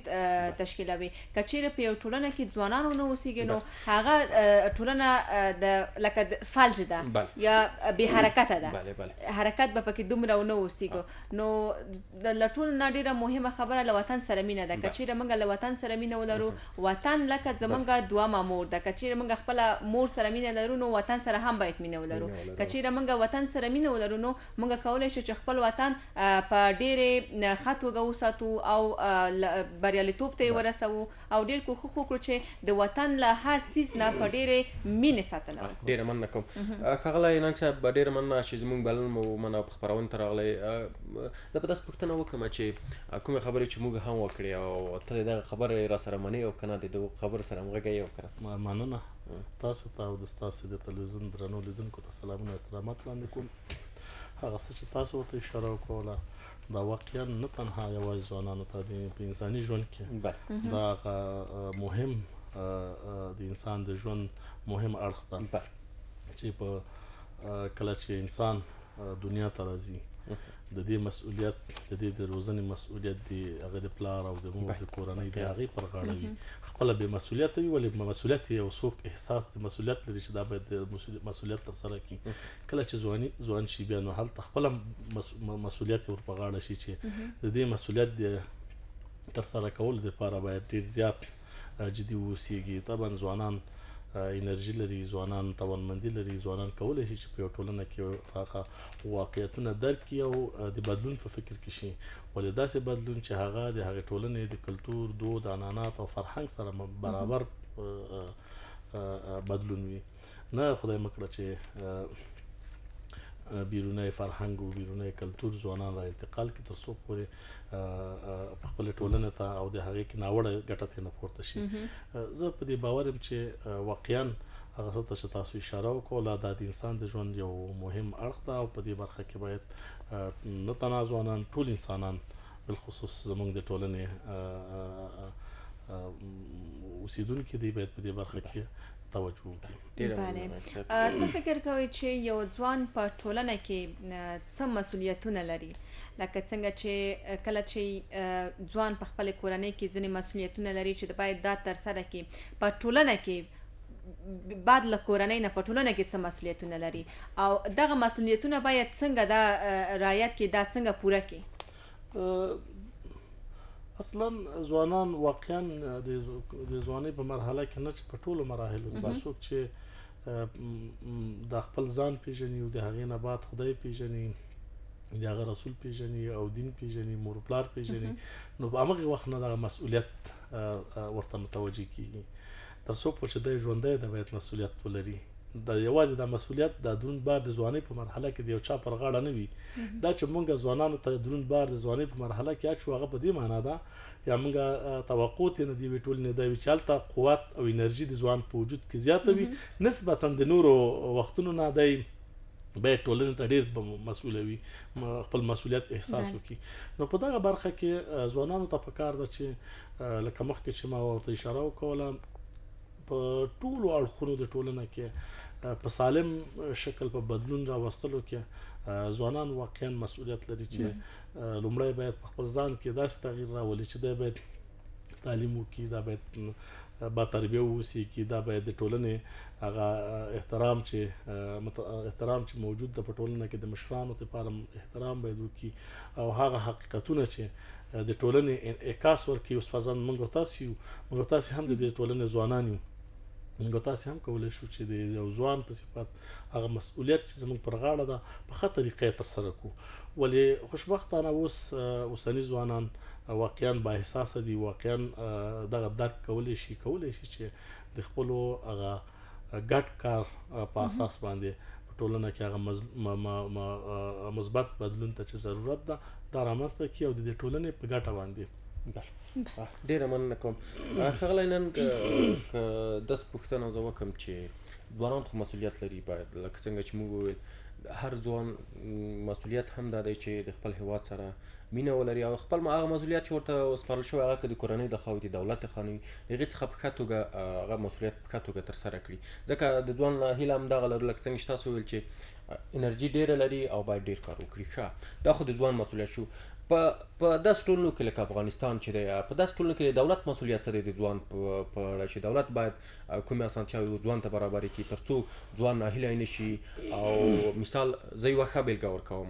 S1: تشکیلوي که چېرې په یو ټولنه کې ځوانان ونه اوسېږي نو هغه ټولنه د لکه فلج ده یا بې حرکته ده حرکت به پکې دومره ونه اوسېږو نو له ټولو نه ډېره مهمه خبره له وطن سره مینه ده که چېرې موږ له وطن سره مینه ولرو وطن لکه زموږ دویمه مور ده که چېرې موږ خپله مور سره مینه لرو نو وطن سره هم باید مینه ولرو که چېرې موږ وطن سره مینه ولرو نو موږ کولی شو چې خپل وطن په ډېرې ښه توګه وساتو او بریالیتوب ته یې ورسوو او ډېر کوښښ وکړو چې د وطن له هر څیز نه په ډېرې مینې ساتنه وکړو.
S2: ډېره مننه کوم ښاغلی ننګ صاحب ډېره مننه چې زموږ بلنه مو ومنه په خپرونې ته راغلی. زه به داسې پوښتنه وکړم چې کومې خبرې چې موږ هم وکړې او ته دغه خبرې را سره منې او که نه د دغو خبرو سره همغږی او که نه.
S11: مننه تاسو ته او د ستاسو د تلویزیون درنو لیدونکو ته سلامونه او احترامات وړاندې کوم. هغه څه چې تاسو ورته اشاره وکړله دا واقعا نه تنها یوازې ځوانانو ته په انساني ژوند کې دا هغه مهم د انسان د ژوند مهم اړخ ده چې په کله چې انسان دنیا ته راځي د دې مسؤلیت د دې د روزنې مسؤلیت دی هغه د پلار او د مور د کورنۍ د هغې پر غاړه وي خپله بې مسؤلیته وي ولې مسؤلیت یې یو څوک احساس د مسؤلیت لري چې دا باید د مسؤلیت ترسره کړي کله چې ځوان شي بیا نو هلته خپله مسؤلیت یې ور په غاړه شي چې د دې مسؤلیت د ترسره کولو دپاره باید ډېر زیات جدي واوسېږي. طبعا ځوانان انرژي لري ځوانان توانمندي لري ځوانان کولی شي چې په یو ټولنه کې هغه واقعیتونه درک کړي او د بدلون په فکر کې شي ولې داسې بدلون چې هغه د هغې ټولنې د کلتور دود عنعنات او فرهنګ سره برابر بدلون وي نه خدای مکړه چې بیرونی فرهنګ او بیرونی کلتور ځوانان را انتقال کړي تر څو پورې په خپلې ټولنې ته او د هغې کې ناوړه ګټه ترې نه پورته شي. زه په دې باور یم چې واقعا هغه څه ته چې تاسو اشاره وکړله دا د انسان د ژوند یو مهم اړخ ده او په دې برخه کې باید نه تنها ځوانان ټول انسانان بالخصوص زموږ د ټولنې اوسیدونکي دی باید په دې برخه کې توجه وکړي.
S1: څه فکر کوئ چې یو ځوان په ټولنه کې څه مسؤلیتونه لري لکه څنګه چې کله چې ځوان په خپلې کورنۍ کې ځینې مسؤلیتونه لري چې باید دا ترسره کړي په ټولنه کې بعد له کورنۍ نه په ټولنه کې څه مسؤلیتونه لري او دغه مسؤلیتونه باید څنګه دا رعایت کړي دا څنګه پوره کړي.
S11: اصلا ځوانان واقعا د ځوانۍ په مرحله کې نه چې په ټولو مراحلو کې څوک چې د خپل ځان پیژني او د هغې نه بعد خدای پیژني د هغه رسول پیژني او دین پیژني مور پلار پیژني نو په همغې وخت نه دغه مسؤلیت ورته متوجه کېږي تر څو پورې چې دی ژوندی دی باید مسؤلیت ولري دا یوازې دا مسؤلیت دا دروند بار د ځوانۍ په مرحله کې د یو چا پر غاړه نه وي دا چې موږ ځوانانو ته دروند بار د ځوانۍ په مرحله کې اچو هغه په دې معنا ده یا موږ توقع ترې نه دي وي ټولې نه دا وي چې هلته قوت او انرژي د ځوان په وجود کې زیاته وي نسبتا د نورو وختونو نه دی باید ټولنې ته ډېر مسؤله وي خپل مسؤلیت احساس وکړي نو په دغه برخه کې ځوانانو ته پکار ده چې لکه مخکې چې ما ورته اشاره وکوله په ټولو اړخونو د ټولنه کې په سالم شکل په بدلون راوستلو کې ځوانان واقعا مسؤلیت لري چې لومړی باید په خپل ځان کې داسې تغییر راولي چې دی باید تعلیم وکړي دا باید با تربیه واوسېږي دا باید د ټولنې هغه احترام چې موجود ده په ټولنه کې د مشرانو لپاره احترام باید وکړي او هغه حقیقتونه چې د ټولنې انعکاس ورکوي اوس فرضاً موږ تاسې هم د دې ټولنې ځوانان یو موږ تاسې هم کولی شو چې د یو ځوان په صفت هغه مسؤلیت چې زموږ پر غاړه ده په ښه طریقه یې ترسره کړو ولې خوشبختانه اوسني ځوانان واقعا با احساسه دي واقعا دغه درک کولی شي چې د خپلو هغه ګډ کار په اساس باندې په ټولنه کې هغه مثبت بدلون ته چې ضرورت ده دا رامنځته کړي او د دې ټولنې په ګټه باندې
S2: ډېره مننه کوم ښاغلی نن که داسې پوښتنه زه وکړم چې ځوانان خو مسؤلیت لري باید لکه څنګه چې موږ وویل هر ځوان مسؤلیت هم دا دی چې د خپل هیواد سره مینه ولري او خپل هغه مسؤلیت چې ورته وسپارل شوی هغه که د کورنۍ د خوا وي د دولت د خوا نه وي د هغې څخه په ښه توګه هغه مسؤلیت په ښه توګه ترسره کړي ځکه د ځوان هیله هم دغه لرو لکه څنګه چې تاسو وویل چې انرژي ډېره لري او باید ډېر کار وکړي ښه دا خو د ځوان مسؤلیت شو په داسې ټولنو کې لکه افغانستان چې دی په داسې ټولنو کې د دولت مسؤلیت څه دی د ځوان په اړه چې دولت باید کومې اسانتیاوې ځوان ته برابرې کړي تر څو ځوان ناهیلی نه شي او مثال زه یوه ښه بېلګه ورکوم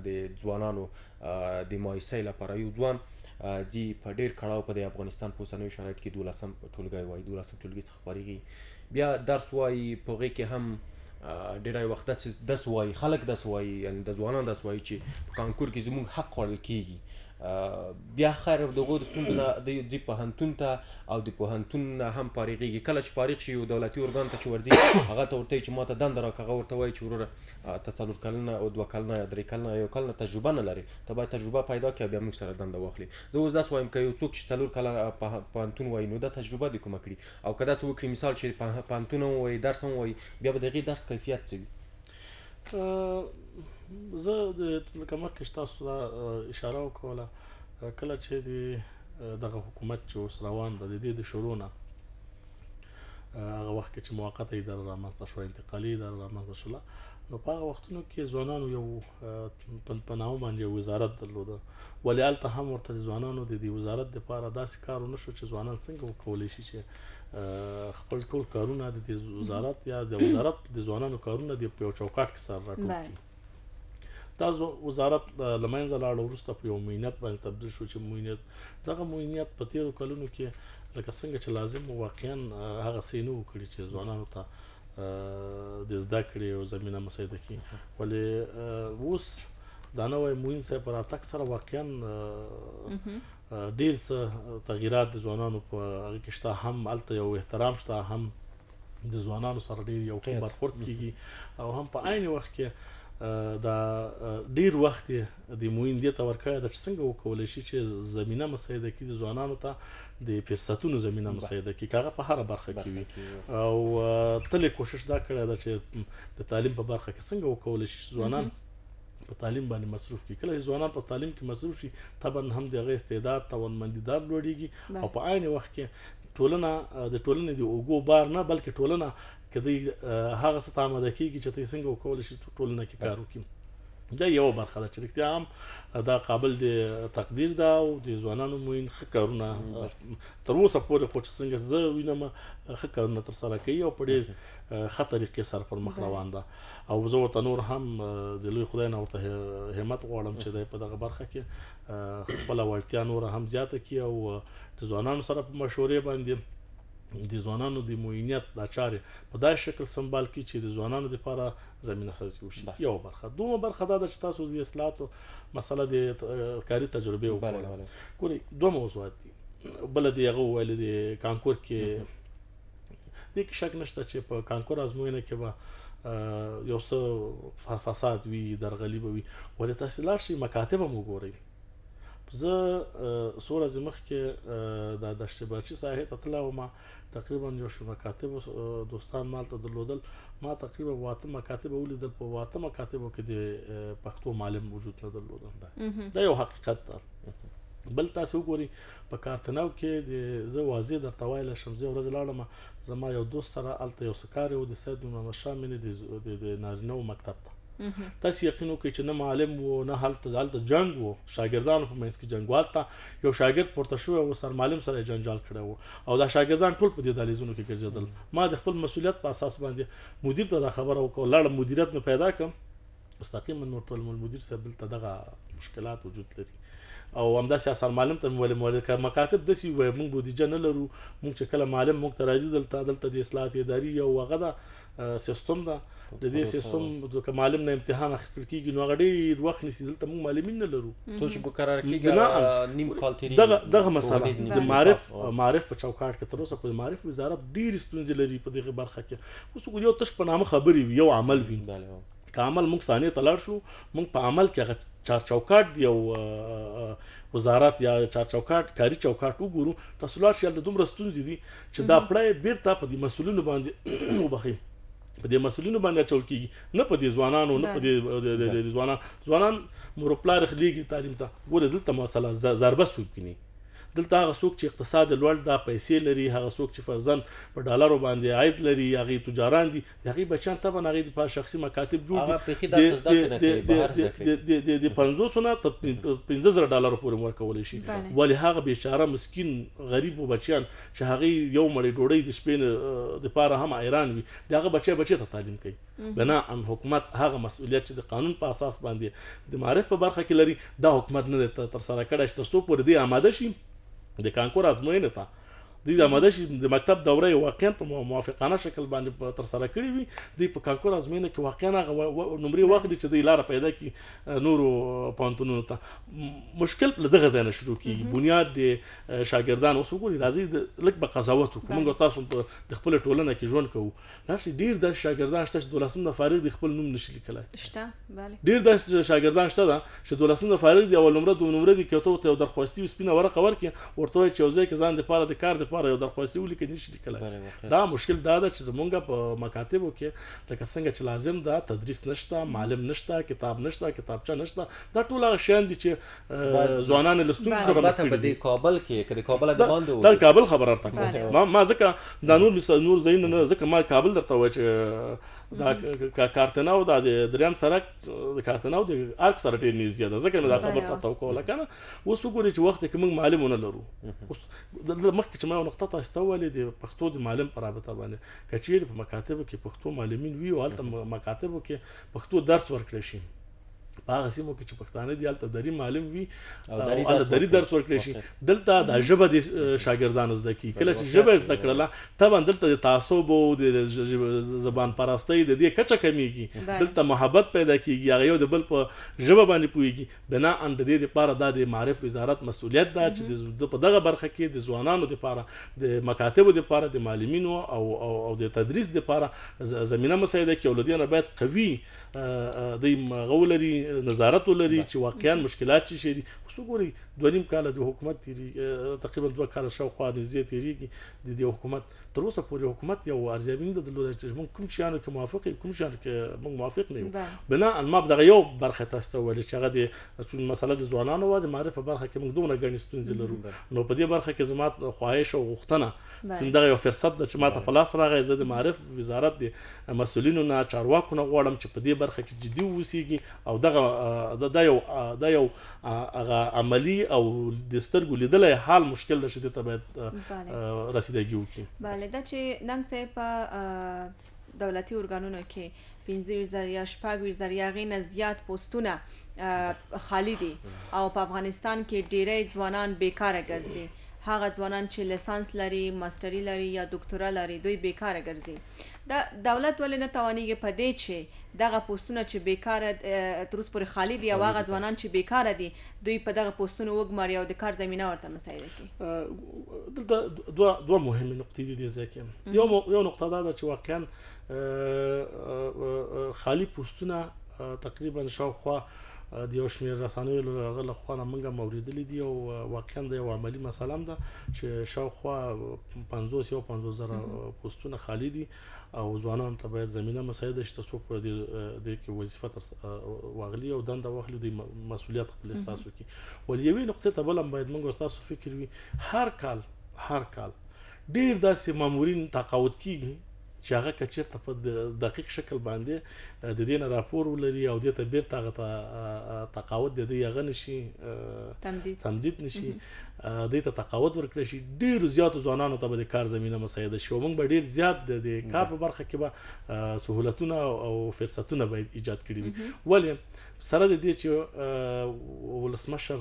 S2: د ځوانانو د مایوسۍ لپاره یو ځوان دی په ډېر کړاو په د افغانستان په اوسنیو شرایطو کې 12 ټولګی وایي 12 ټولګي څخه فارغېږي بیا درس وایي په هغې کې هم ډېری وخت داسې وایي خلک داسې وایي یعنې د ځوانان داسې وایي چې په کانکور کې زموږ حق خوړل کېږي بیا خیر د هغو د ستونزو نه دوی پوهنتون ته او د پوهنتون نه هم فارغېږي کله چې فارغ شي یو دولتي ارګان ته چې ورځي هغه ته ورته وایي چې ما ته دنده راکړه هغه ورته وایي چې وروره ته 4 کلنه او 2 کلنه یا 3 کلنه یا 1 کلنه تجربه نه لرې ته باید تجربه پیدا کړې بیا موږ سره دنده واخلي زه اوس داسې وایم که یو څوک چې 4 کاله پوهنتون وایي نو دا تجربه دې کومه کړي او که داسې وکړي مثال چې پوهنتون هم وایي درس هم وایي بیا به د هغې درس کیفیت څه وي
S11: زه لکه مخکې چې تاسو ته اشاره وکوله کله چې د دغه حکومت چې اوس روان ده د دې د شروع نه هغه وخت کې چې موقته اداره رامنځته شوه انتقالي اداره رامنځته شوله نو په هغه وختونو کې ځوانانو یو په نامه باندې یو وزارت درلوده ولې هلته هم ورته د ځوانانو د دې وزارت دپاره داسې کار ونه شو چې ځوانان څنګه وکولی شي چې خپل ټول کارونه د دې وزارت یا د وزارت د ځوانانو کارونه د په یو چوکاټ کې سره راټول کړي دا وزارت له منځه لاړ وروسته په یو معینت باندې تبدیل شو چې معینت دغه معینت په تېرو کلونو کې لکه څنګه چې لازم واقعا هغه څه نه و کړي چې ځوانانو ته د زده کړې او زمینه مساعده کړي ولې اوس دا نوی معین صاحب په راتګ سره واقعا ډېر څه تغییرات د ځوانانو په هغه کې شته هم هلته یو احترام شته هم د ځوانانو سره ډېر یو ښه برخورد کېږي او هم په عین وخت کې دا ډیر وخت د معین دې ته ورکړی ده چې څنګه وکولی شي چې زمینه مساعده کړي د ځوانانو ته د فرصتونو زمینه مساعده کړي که هغه په هره برخه کې وي او تل یې کوشش دا کړی ده چې د تعلیم په برخه کې څنګه وکولی شي چې ځوانان په تعلیم باندې مصروف کړي کله چې ځوانان په تعلیم کې مصروف شي طبعا هم د هغه استعداد توانمندي دا لوړېږي او په عین وخت کې ټولنه د ټولنې د اوږو بار نه بلکې ټولنه که دوی هغه څه ته آماده کېږي چې دوی څنګه وکولی شي ټولنه کې کار وکړي دا یوه برخه ده چې رښتیا هم دا قابل د تقدیر ده او د ځوانانو معین ښه کارونه تر اوسه پورې خو چې څنګه زه وینم ښه کارونه ترسره کوي او په ډېر ښه طریقې سره پر مخ روان ده او زه ورته نور هم د لوی خدای نه ورته همت غواړم چې دی په دغه برخه کې خپله وړتیا نوره هم زیاته کړي او د ځوانانو سره په مشورې باندې د ځوانانو د معینیت دا چارې په داسې شکل سمبال کړي چې د ځوانانو دپاره زمینه سازي وشي یوه برخه دومره برخه دا ده چې تاسو د اصلاحاتو مسله د کاري تجربې وکړله ګورئ دوه موضوعات دي بله د هغه وویلې د کانکور کې دې کې شک نشته چې په کانکور ازموینه کې به یو څه فساد وي درغلي به وي ولې تاسې لاړ شئ مکاتب هم وګورئ زه څو ورځې مخکې د دشت برچي ساحې ته تللی وم تقریبا یو شمېر مکاتب دوستان ما هلته درلودل ما تقریبا 8 مکاتب ولیدل په 8 مکاتبو کې د پښتو معلم وجود نه درلوده دا یو حقیقت ده بل تاسو وګورئ په کارتناو کې زه واضح درته ویلی شم زه یو ورځ لاړم زما یو دوست سره هلته یو څه کار و د سید محمد شاه مینې د نارینهو مکتب ته تاسو یقین وکړئ چې نه معلم و نه هلته جنګ و شاګردانو په منځ کې جنګ و هلته یو شاګرد پورته شوی و سر معلم سره یې جنجال کړی و او دا شاګردان ټول په دې دهلیزونو کې ګرځېدل ما د خپل مسؤلیت په اساس باندې مدیر ته دا خبره وکړه لاړم مدیریت مې پیدا کړم مستقیما مې ورته ویل مدیر صاحب دلته دغه مشکلات وجود لري او همداسې اثر معلم ته مې ویل که مکاتب داسې ووایي موږ بودیجه نه لرو موږ چې کله معلم موږ ته راځي دلته د اصلاحات اداري یو هغه ده سیستم ده د دې سیستم که معلم نه امتحان اخیستل کېږي نو هغه ډېر وخت نیسي دلته موږ معلمین نه لرو دغه مسله د معرف په چوکاټ کې تر اوسه په معرف وزارت ډېرې ستونزې لري په دغه برخه کې اوس یو تش په نامه خبرې وي یو عمل وي که عمل موږ ثانیې ته لاړ شو موږ په عمل کې هغه چارچوکاټ یو وزارت یا چارچوکاټ کاري چوکاټ وګورو تاسو لاړ شئ هلته دومره ستونزې دي چې دا پړی بیرته په دې مسؤلینو باندې وبخئ په دې مسؤلینو باندې اچول کېږي نه په دې ځوانانو نه په دې ځوانان مور و پلار خلیږي تعلیم ته ګوره دلته مسله ضربه څوک کوي دلته هغه څوک چې اقتصاد لوړ دا پیسې لري هغه څوک چې فرضاً په ډالرو باندې عاید لري هغې تجاران دي د هغې بچیان طبعا هغې دپاره شخصي مکاتب جوړ دي د 500 نه تر 15,000 ډالرو پورې ورکولی شي ولې هغه بیچاره مسکین غریب بچیان چې هغې یو مړۍ ډوډۍ د شپې دپاره هم حیران وي د هغه بچی ته تعلیم کوي بناء حکومت هغه مسؤلیت چې د قانون په اساس باندې د معرف په برخه کې لري دا حکومت نه دی ترسره کړی چې تر څو پورې دې آماده شي د کانکور ازموینې ته دوی د آماده شي د مکتب دوره یې واقعا په موافقانه شکل باندې ترسره کړې وي دوی په کانکور ازموینه کې واقعا هغه نمرې واخلي چې دوی لاره پیدا کړي نورو پوهنتونونو ته مشکل له دغه ځای نه شروع کېږي بنیاد د شاګردان اوس وګورئ راځئ لږ به قضاوت وکړو موږ تاسو د خپلې ټولنه کې ژوند کوو راشي ډېر داسې شاګردان شته چې 12 نه فارغ دي خپل نوم نشي لیکلی ډېر داسې شاګردان شته ده چې 12 نه فارغ دي اول نمره دوم نمره دي که ته یو درخواستي سپینه ورقه ورکړې ورته وایي چې یو ځای کې ځان دپاره د کار دپاره یو درخواستي ولیکئ نشي لیکلی دا مشکل دا ده چې زمونږ په مکاتبو کې لکه څنګه چې لازم ده تدریس نشته معلم نشته کتاب نشته کتابچه نشته دا ټول هغه شیان دي چې ځوانان له ستونزو سره مخ کړي دي
S2: کابل کې که د کابل د باندې
S11: دا کابل خبر درته ما ځکه دا نور ځایونه نه ځکه ما کابل درته وایي چې دا کارتناو دا د دریم سړک د کارتناو د ارک سره ډېر نږدې ده ځکه مې دا خبر تاته وکوله که نه اوس وګورئ چې وخت کې موږ معلم ونه لرو اوس مخکې چې ما یو نقطه تاسو ته وویلې د پښتو د معلم په رابطه باندې که چیرې په مکاتبو کې پښتو معلمین وي او هلته مکاتبو کې پښتو درس ورکړی شي په هغه سیمو کې چې پښتانه دي هلته دري معلم وي او هلته دري درس ورکړی شي دلته دا ژبه د شاګردانو زده کړي کله چې ژبه زده کړله طبعا دلته د تعصب او د زبان پرستۍ د دې کچه کمیږي دلته محبت پیدا کېږي هغه یو د بل په ژبه باندې پوهېږي بنا ان د دې دپاره دا د معرف وزارت مسؤلیت ده چې په دغه برخه کې د ځوانانو دپاره د مکاتبو دپاره د معلمینو او د تدریس دپاره زمینه مساعده کړي او له دې نه باید قوي دوی هغه ولري نظارت ولري چې واقعا مشکلات چې شي دي اوس وګورئ 2.5 کاله د حکومت تقریبا 2 کاله شاوخوا نږدې تېرېږي د دې حکومت تر اوسه پورې حکومت یو ارزیابي نه درلوده چې موږ کوم شیانو کې موافق یو کوم شیانو کې موږ موافق نه یو بنا ما دغه یو برخه تاسو ته وویل چې هغه د مسله د ځوانانو وه د معرف په برخه کې موږ دومره ګڼې ستونزې لرو نو په دې برخه کې زما خواهش او غوښتنه دغه یو فرصت ده چې ما ته په لاس راغی زه د معرف وزارت د مسؤلینو نه چارواکو نه غواړم چې په دې برخه کې جدي واوسېږي او دغه دا یو هغه عملي او د سترګو لیدلی حال مشکل ده چې دې ته باید رسیدګي وکړي
S1: دا چې ننګ صاحب په دولتي ارګانونو کې 15,000 یا 16,000 یا هغې نه زیات پوسټونه خالي دي او په افغانستان کې ډېری ځوانان بیکاره ګرځي هغه ځوانان چې لیسانس لري ماستري لري یا دکتورا لري دوی بیکاره ګرځي دا دولت ولې نه توانیږي په دې چې دغه پوسټونه چې بیکاره تر اوسه پورې خالي دي او هغه ځوانان چې بیکاره دي دوی په دغه پوسټونو وګماري او د کار زمینه ورته مساعده کړي
S11: دلته دوه مهمې نقطې دي دې ځای کې یو نقطه دا ده چې واقعا خالي پوسټونه تقریبا شاوخوا د یو شمېر رسنیو له هغه له خوا نه موږ هم اورېدلي دي او واقعا د یو عملي مسله هم ده چې شاوخوا 50,000 پوسټونه خالي دي او ځوانانو ته باید زمینه مساعده شي تر څو په دې کې وظیفه واغلي او دنده واخلي دوی مسؤلیت خپل احساس وکړي ولې یوې نقطې ته بل هم باید موږ ستاسو فکر وي هر کال ډېر داسې مامورین تقاعد کېږي چې هغه که چېرته په دقیق شکل باندې د دې نه راپور ولري او دې ته بیرته هغه تقاعد د دوی هغه نشي تمدید نشي دوی ته تقاعد ورکړی شي ډېرو زیاتو ځوانانو ته به د کار زمینه مساعده شي او موږ به ډېر زیات د کار په برخه کې به سهولتونه او فرصتونه باید ایجاد کړي وي ولې سره د دې چې ولسمشر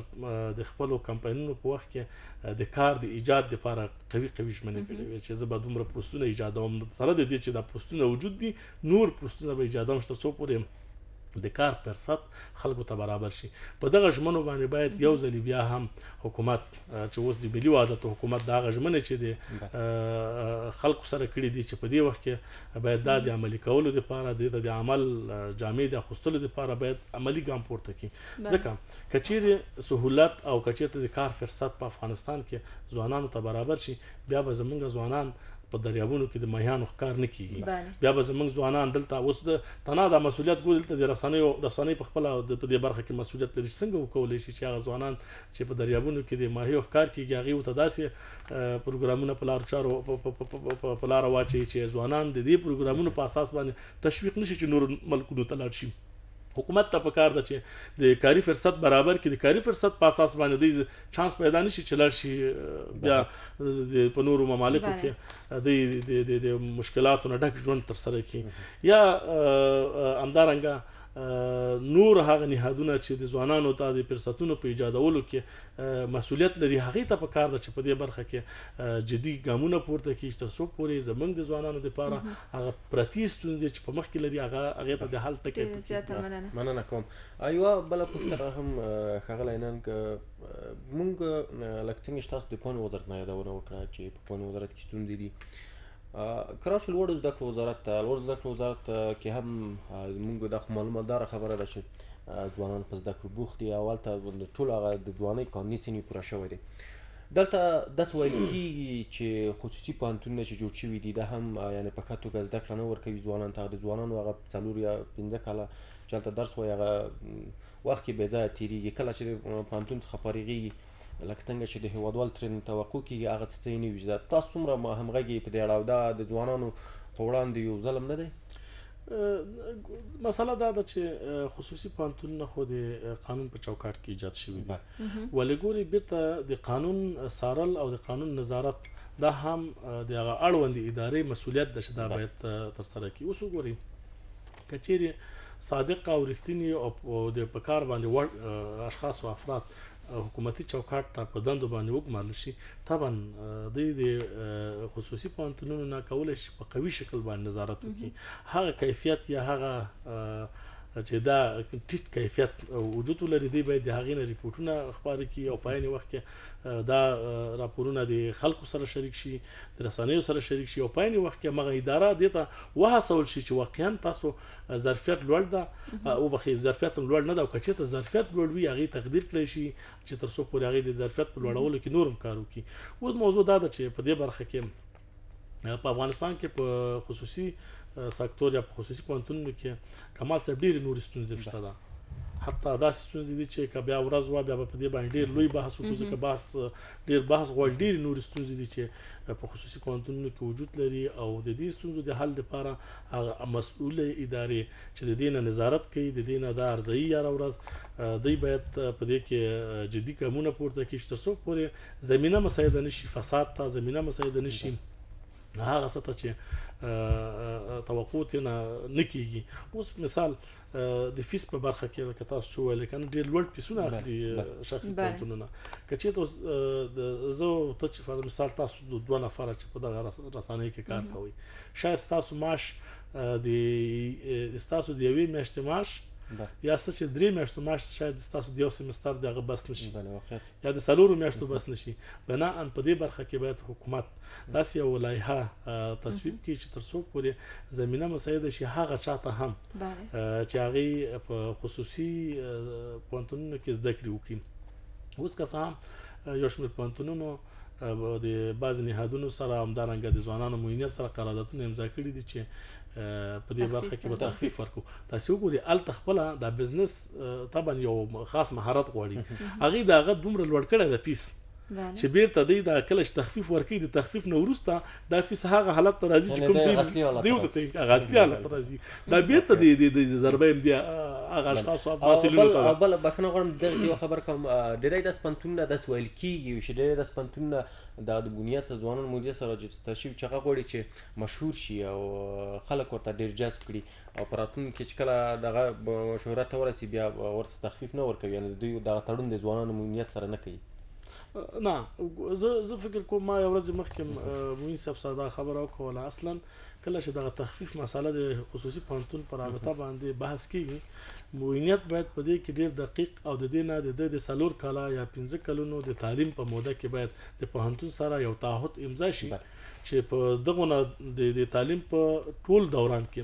S11: د خپلو کمپاینونو په وخت کې د کار د ایجاد دپاره قوي ژمنې کړې وې چې زه به دومره پوسټونه ایجادوم سره د دې چې دا پوسټونه وجود دي نور پوسټونه به ایجادوم تر څو پورې د کار فرصت خلکو ته برابر شي. په دغه ژمنو باندې باید یو ځلې بیا هم حکومت چې اوس د ملي وحدت حکومت د هغه ژمنې چې د خلکو سره کړي دي چې په دې وخت کې باید دا د عملي کولو دپاره د عمل جامې د اخیستلو دپاره باید عملي ګام پورته کړي. ځکه که چیرې سهولت او که چېرته د کار فرصت په افغانستان کې ځوانانو ته برابر شي بیا به زموږ ځوانان په دریابونو کې د ماهیانو ښکار نه کیږي. بیا به زموږ ځوانان دلته اوس د تنها دا مسؤلیت ګوري دلته د رسنیو په خپله په دې برخه کې مسؤلیت لري چې څنګه وکولی شي چې هغه ځوانان چې په دریابونو کې د ماهیو ښکار کیږي هغې ورته داسې پروګرامونه په لارو چارو په لاره واچوي چې ځوانان د دې پروګرامونو په اساس باندې تشویق نشي چې نور ملکونو ته لاړ شي. حکومت ته پکار ده چې د کاري فرصت برابر کړي، د کاري فرصت په اساس باندې دوی چانس پیدا نشي چې لاړ شي بیا په نورو ممالکو کې دوی د مشکلاتو نه ډک ژوند ترسره کړي. یا همدارنګه نور هغه نهادونه چې د ځوانانو ته د فرصتونو په ایجادولو کې مسؤلیت لري هغې ته پکار ده چې په دې برخه کې جدي ګامونه پورته کړي تر څو پورې زموږ د ځوانانو دپاره هغه پرتې ستونزې چې په مخکې لري هغې ته د حل ټکی.
S2: مننه کوم. یوه بله پوښتنه هم ښاغلی ننګ موږ لکه څنګه چې تاسو د پوهنې وزارت نه یادونه وکړه چې په پوهنې وزارت کې ستونزې دي که راشو لوړو زده کړو وزارت ته لوړو زده کړو وزارت کې هم موږ دا خو معلومات داره خبره ده چې ځوانان په زده کړو بوخت دي او هلته ټول هغه د ځوانۍ قانوني سنې پوره شوی دی. دلته داسې ویل کېږي چې خصوصي پوهنتونونه چې جوړ شوي دي دا هم یعنې په ښه توګه زده کړه نه ورکوي ځوانانو ته. د ځوانانو هغه 4 یا 15 کاله چې هلته درس وایي هغه وخت یې بې ځایه تېرېږي. کله چې د پوهنتون څخه فارغېږي لکه څنګه چې د هېوادوال ترېنه توقع کېږي هغه څه یې نه وي. تاسو څومره همغږي په دې اړه او دا د ځوانانو په وړاندې یو ظلم نه دی؟
S11: مسله دا ده چې خصوصي پوهنتونونه خو د قانون په چوکاټ کې ایجاد شوي دي ولې ګورې بیرته د قانون څارل او د قانون نظارت دا هم د هغه اړوندې ادارې مسؤلیت ده چې دا باید ترسره کړي. اوس وګورئ که چیرې صادق او رښتیني او د په کار باندې وړ اشخاص او افراد حکومتي چوکاټ ته په دندو باندې وګمارل شي طبعا دوی د خصوصي پوهنتونونو نه کولی شي په قوي شکل باندې نظارت وکړي. هغه کیفیت یا هغه چې دا ټیټ کیفیت وجود ولري دوی باید د هغې نه ریپورټونه خپاره کړي او په عین وخت کې دا راپورونه د خلکو سره شریک شي د رسنیو سره شریک شي او په عین وخت کې هغه اداره دې ته وهڅول شي چې واقعا تاسو ظرفیت لوړ ده وبخښئ ظرفیت هم لوړ نه ده او که چېرته ظرفیت لوړ وي هغې تقدیر کړی شي چې تر څو پورې هغې د ظرفیت په لوړولو کې نور هم کار وکړي. اوس موضوع دا ده چې په دې برخه کې په افغانستان کې په خصوصي سکتور یا په خصوصي پوهنتونونو کې کمال صاحب ډېرې نورې ستونزې شته ده. حتی داسې ستونزې دي چې که بیا ورځ وه بیا به په دې باندې ډېر لوی بحث وکړو ځکه ډېر بحث غواړي. ډېرې نورې ستونزې دي چې په خصوصي پوهنتونونو کې وجود لري او د دې ستونزو د حل لپاره هغه مسؤله ادارې چې د دې نه نظارت کوي د دې نه دا ارزوي هره ورځ دوی باید په دې کې جدي ګامونه پورته کړي چې تر څو پورې زمینه مساعده نشي فساد ته زمینه مساعده نشي هغه څه ته چې توقع ترې نه کېږي. اوس مثال د فیس په برخه کې لکه تاسو چې وویل که نه ډېر لوړ فیسونه اخلي شخصي پوهنتونونه. که چېرته زه ته چې مثال تاسو 2 نفره چې په دغه رسنۍ کې کار کوئ شاید ستاسو معاش ستاسو د یوې میاشتې معاش یا څه چې 3 میاشتو معاش شاید ستاسو د یو سمستر د هغه بس نشي یا د 4 میاشتو بس نشي. بناء په دې برخه کې باید حکومت داسې یو لایحه تصویب کړي چې تر څو پورې زمینه مساعده شي هغه چاته هم چې هغې په خصوصي پوهنتونونو کې زده کړې وکړي. اوس که څه هم یو شمېر پوهنتونونو د بعضې نهادونو سره همدارنګه د ځوانانو معینیت سره قراردادونه امضا کړي دي چې په دې برخه کې به تخفیف ورکړو. تاسې وګورئ هلته خپله دا بزنس طبعا یو خاص مهارت غواړي هغې د هغه دومره لوړ کړی ده فیس چې بیرته دوی دا کله چې تخفیف ورکوي د تخفیف نه وروسته دا فیس هغه حالت ته راځي چې کوم دوی ورته هغه اصلي حالت ته راځي دا بیرته د ضربه یم دی هغه اشخاصو محصلینو ته.
S2: بله بښنه غواړم دغه یوه خبر کوم ډېری داسې پوهنتونونه داسې ویل کېږي چې ډېری داسې پوهنتونونه د بنیاد څخه ځوانان مدیریت سره تشریف چې هغه غواړي چې مشهور شي او خلک ورته ډېر جذب کړي او په راتلونکي کې چې کله دغه شهرت ته ورسي بیا ورته تخفیف نه ورکوي یعنې دوی دغه تړون د ځوانانو مدیریت سره نه کوي.
S11: نه زه فکر کوم ما یو ورځ مخکې موین صاحب سره دا خبره وکړله اصلا کله چې دغه تخفیف مسله د خصوصي پوهنتون په رابطه باندې بحث کیږي موینیت باید په دې کې ډیر دقیق او د دې نه د 4 کاله یا 15 کلونو د تعلیم په موده کې باید د پوهنتون سره یو تعهد امضا شي چې په دغه نه د تعلیم په ټول دوران کې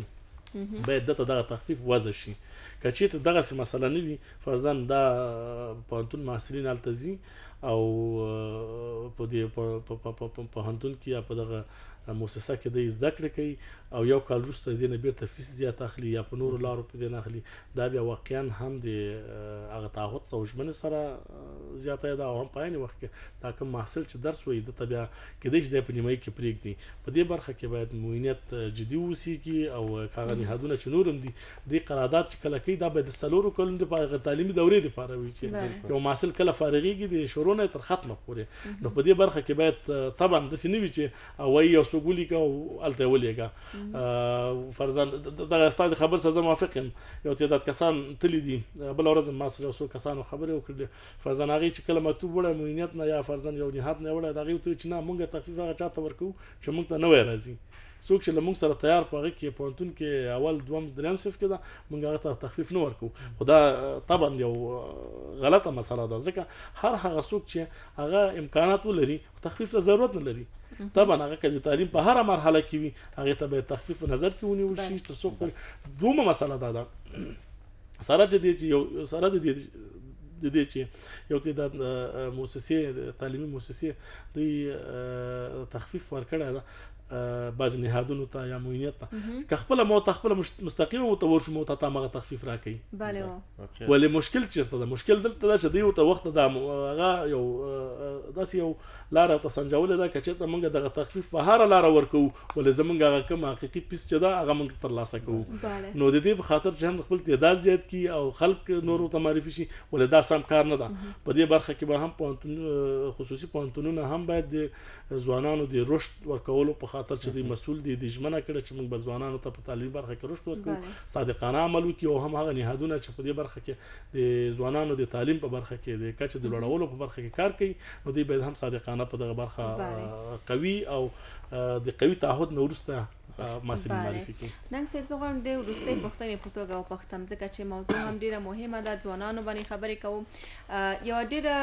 S11: باید دغه تخفیف وضع شي که چېرته دغسې مسله نه وي فرضاً دا پوهنتون محصلین هلته ځي او په دې پوهنتون کې یا په دغه مؤسسه کې د زده کړې کوي او یو کال وروسته د دې نه بیرته فیس زیات اخلي یا په نورو لارو په دې نه اخلي دا بیا واقعا هم د هغه تعهد او ژمنې سره زیاته ده او هم په عین وخت کې دا کوم محصل چې درس وایي دته بیا کېدای شي دی په نیمایي کې پرېږدي په دې برخه کې باید موینیت جدي اوسېږي او هغه نهادونه چې نور هم دي دې قرارداد چې کله کوي دا باید د 4 کلونو د تعلیمي دورې دپاره وي چې یو محصل کله فارغېږي د شروع نه تر ختمه پورې نو په دې برخه کې باید طبعا داسې نه وي چې وایي یو څوک ولیکه او هلته یې ولېږه فرضاً دغه ستا د خبر سره زه موافق یم یو تعداد کسان تللي دي بله ورځ ما سره یو څو کسانو خبرې وکړلې فرضاً هغې چې کله مکتوب وړی موینیت نه یا فرضاً یو نهاد نه وړی د هغې ورته وایي چې نه مونږ تخفیف هغه چا ته ورکوو چې مونږ ته نوی راځي څوک چې له مونږ سره تیار په هغه کې پوهنتون کې اول دوم دریم صف کې ده مونږ هغه ته تخفیف نه ورکوو خو دا طبعا یو غلطه مسله ده ځکه هر هغه څوک چې هغه امکانات ولري تخفیف ته ضرورت نه لري طبعا هغه که د تعلیم په هره مرحله کې وي هغې ته باید تخفیف په نظر کې ونیول شي تر څو پورې دومره مسله دا ده سره د دې چې یو تعداد مؤسسې تعلیمي مؤسسې دوی تخفیف ورکړی ده بعض نهادونو ته یا موینیت ته که خپله مو ته خپله مستقیمه ورته ورشو مو ته همغه تخفیف راکوي ولې مشکل چېرته ده مشکل دلته ده چې دوی ورته وخت ده هغه یو داسې یو لاره ورته سنجولې ده که چېرته موږ دغه تخفیف په هره لاره ورکوو ولې زموږ هغه کوم حقیقي پیس چې ده هغه موږ ترلاسه کوو نو د دې په خاطر چې هم خپل تعداد زیات کړي او خلک نور ورته معرفي شي ولې دا سم کار نه ده په دې برخه کې به هم خصوصي پوهنتونونه هم باید د ځوانانو د رشد ورکولو په خاطر چې دوی مسؤل دي د ژمنه کړې چې موږ به ځوانانو ته په تعلیمي برخه کې رشد ورکوو صادقانه عمل وکړي او هم هغه نهادونه چې په دې برخه کې د ځوانانو د تعلیم په برخه کې د کچې د لوړولو په برخه کې کار کوي نو دوی باید هم صادقانه په دغه برخه قوي او د قوي تعهد نه وروسته محصلین معرفي کړي.
S1: ننګ صاحب زه غواړم د وروستۍ پوښتنې په توګه وپوښتم ځکه چې موضوع هم ډېره مهمه ده ځوانانو باندې خبرې کوو یوه ډېره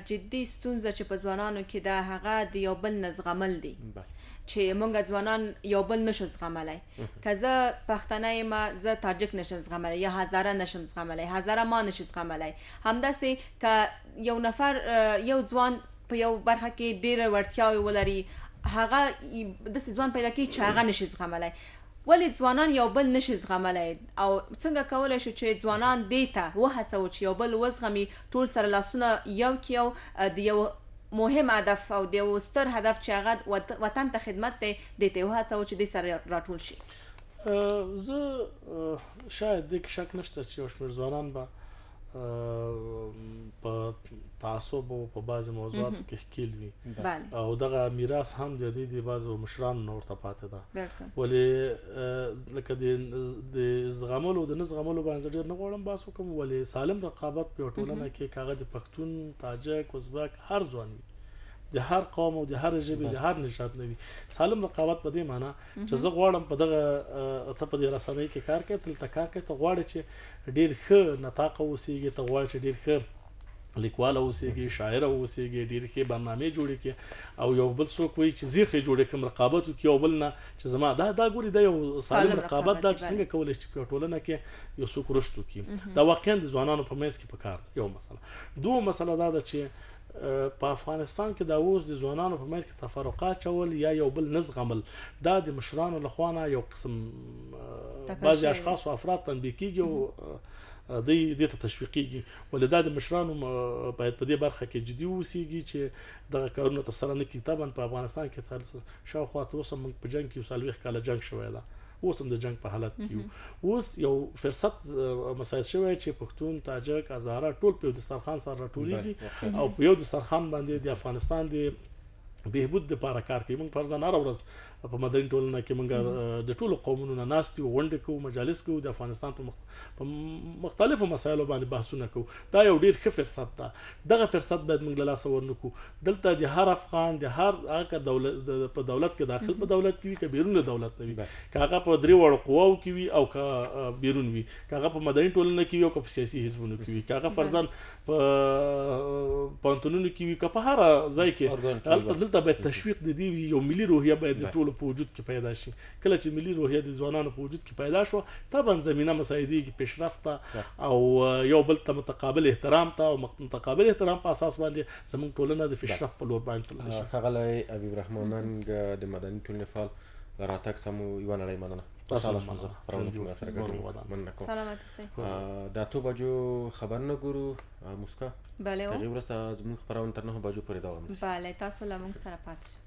S1: جدي ستونزه چې په ځوانانو کې ده هغه د یو بل نه زغمل دي چې مونږ ځوانان یو بل نشو زغملی که زه پښتنه یم زه تاجک نشم زغملی یا هزاره نشم زغملی هزاره ما نشي زغملی همداسې که یو نفر یو ځوان په یو برخه کې ډېره وړتیاوې ولري هغه داسې ځوان پیدا کوي چې هغه نشي زغملی ولې ځوانان یو بل نشي زغملی او څنګه کولی شو چې ځوانان دې ته وهڅوو چې یو بل وزغمي ټول سره لاسونه یو کړي او د یو مهم هدف او د یو ستر هدف چې هغه وطن ته خدمت دی دې ته وهڅوو چې دې سره راټول شي
S11: زه شاید دې کې شک نشته چې یو شمېر ځوانان به په تعصب او په بعضې موضوعاتو کې ښکیل وي او دغه میراث هم د دې د بعضو مشرانو نه ورته پاتې ده ولې لکه د زغملو د نه زغملو باندې ډېر نه غواړم بحث وکړم ولې سالم رقابت په یوه ټولنه کې که هغه د پښتون تاجک ازبک هر ځوان وي د هر قوم او د هر ژبې د هر نژاد نه وي سالم رقابت په دې معنی چې زه غواړم په دغه ته په دې رسنۍ کې کار کوې دلته کار کوې ته غواړې چې ډېر ښه نطاقه اوسېږي ته غواړې چې ډېر ښه لیکواله اوسېږي شاعره اوسېږي ډېرې ښې برنامې جوړې کړې او یو بل څوک وایي چې زه ښې جوړې کړم رقابت وکړي یو بل نه چې زما دا ګوري دا یو سالم رقابت ده چې څنګه کولی شي چې په یوه ټولنه کې یو څوک رشد وکړي دا واقعا د ځوانانو په منځ کې په کار یو مسله دوه مسله دا ده چې په افغانستان کې دا اوس د ځوانانو په منځ کې تفرقات چول یا یو بل نه زغمل دا د مشرانو لخوا نه یو قسم بعضې اشخاص او افراد تنبیه کېږي او دوی دې ته تشویقېږي ولې دا د مشرانو باید په دې برخه کې جدي واوسېږي چې دغه کارونه ترسره نه کړي طبعا په افغانستان کې شاوخوا تر اوسه موږ په جنګ کې 40 کاله جنګ شوی ده اوس هم د جنګ په حالت کې یو اوس یو فرصت مساعد شوی چې پښتون تاجک هزاره ټول په یو دسترخوان سره راټولېږي او په یو دسترخوان باندې د افغانستان د بهبود دپاره کار کوي موږ فرضاً هره ورځ په مدني ټولنه کې موږ د ټولو قومونو نه ناست یو، غونډې کوو، مجالس کوو، د افغانستان په مختلفو مسایلو باندې بحثونه کوو. دا یو ډېر ښه فرصت ده. دغه فرصت باید موږ له لاسه ورنکړو. دلته د هر افغان د هر هغه په دولت کې داخل په دولت کې وي که بیرون دولت نه وي، که هغه په درې واړو قواو کې وي او که بیرون وي، که هغه په مدني ټولنه کې وي او که په سیاسي حزبونو کې وي، که هغه فرضاً په پوهنتونونو کې وي، که په هر ځای کې، دلته باید تشویق د دې وي. یو ملي روحیه باید د ټولو په وجود کې پیدا شي. کله چې ملي روحیه د ځوانانو په وجود کې پیدا شو، طبعا زمینه مساعدېږي پیشرفت ته او یو بل ته متقابل احترام ته او متقابل احترام په اساس باندې زموږ ټولنه د پیشرفت په لور باندې تللی شي.
S2: ښاغلی حبیب رحمان، نن د مدني ټولنې فعال له راتګ څخه مو یوه نړۍ مننه. خوشحاله شوم زه خپرونه کې مو سره ګډون مننه کوم. د 8 بجو خبرونه ګورو موسکا.
S1: بله.
S2: هغې وروسته زموږ خپرونه تر 9 بجو پورې دوام لري.
S1: بله، تاسو له موږ سره پاتې شئ.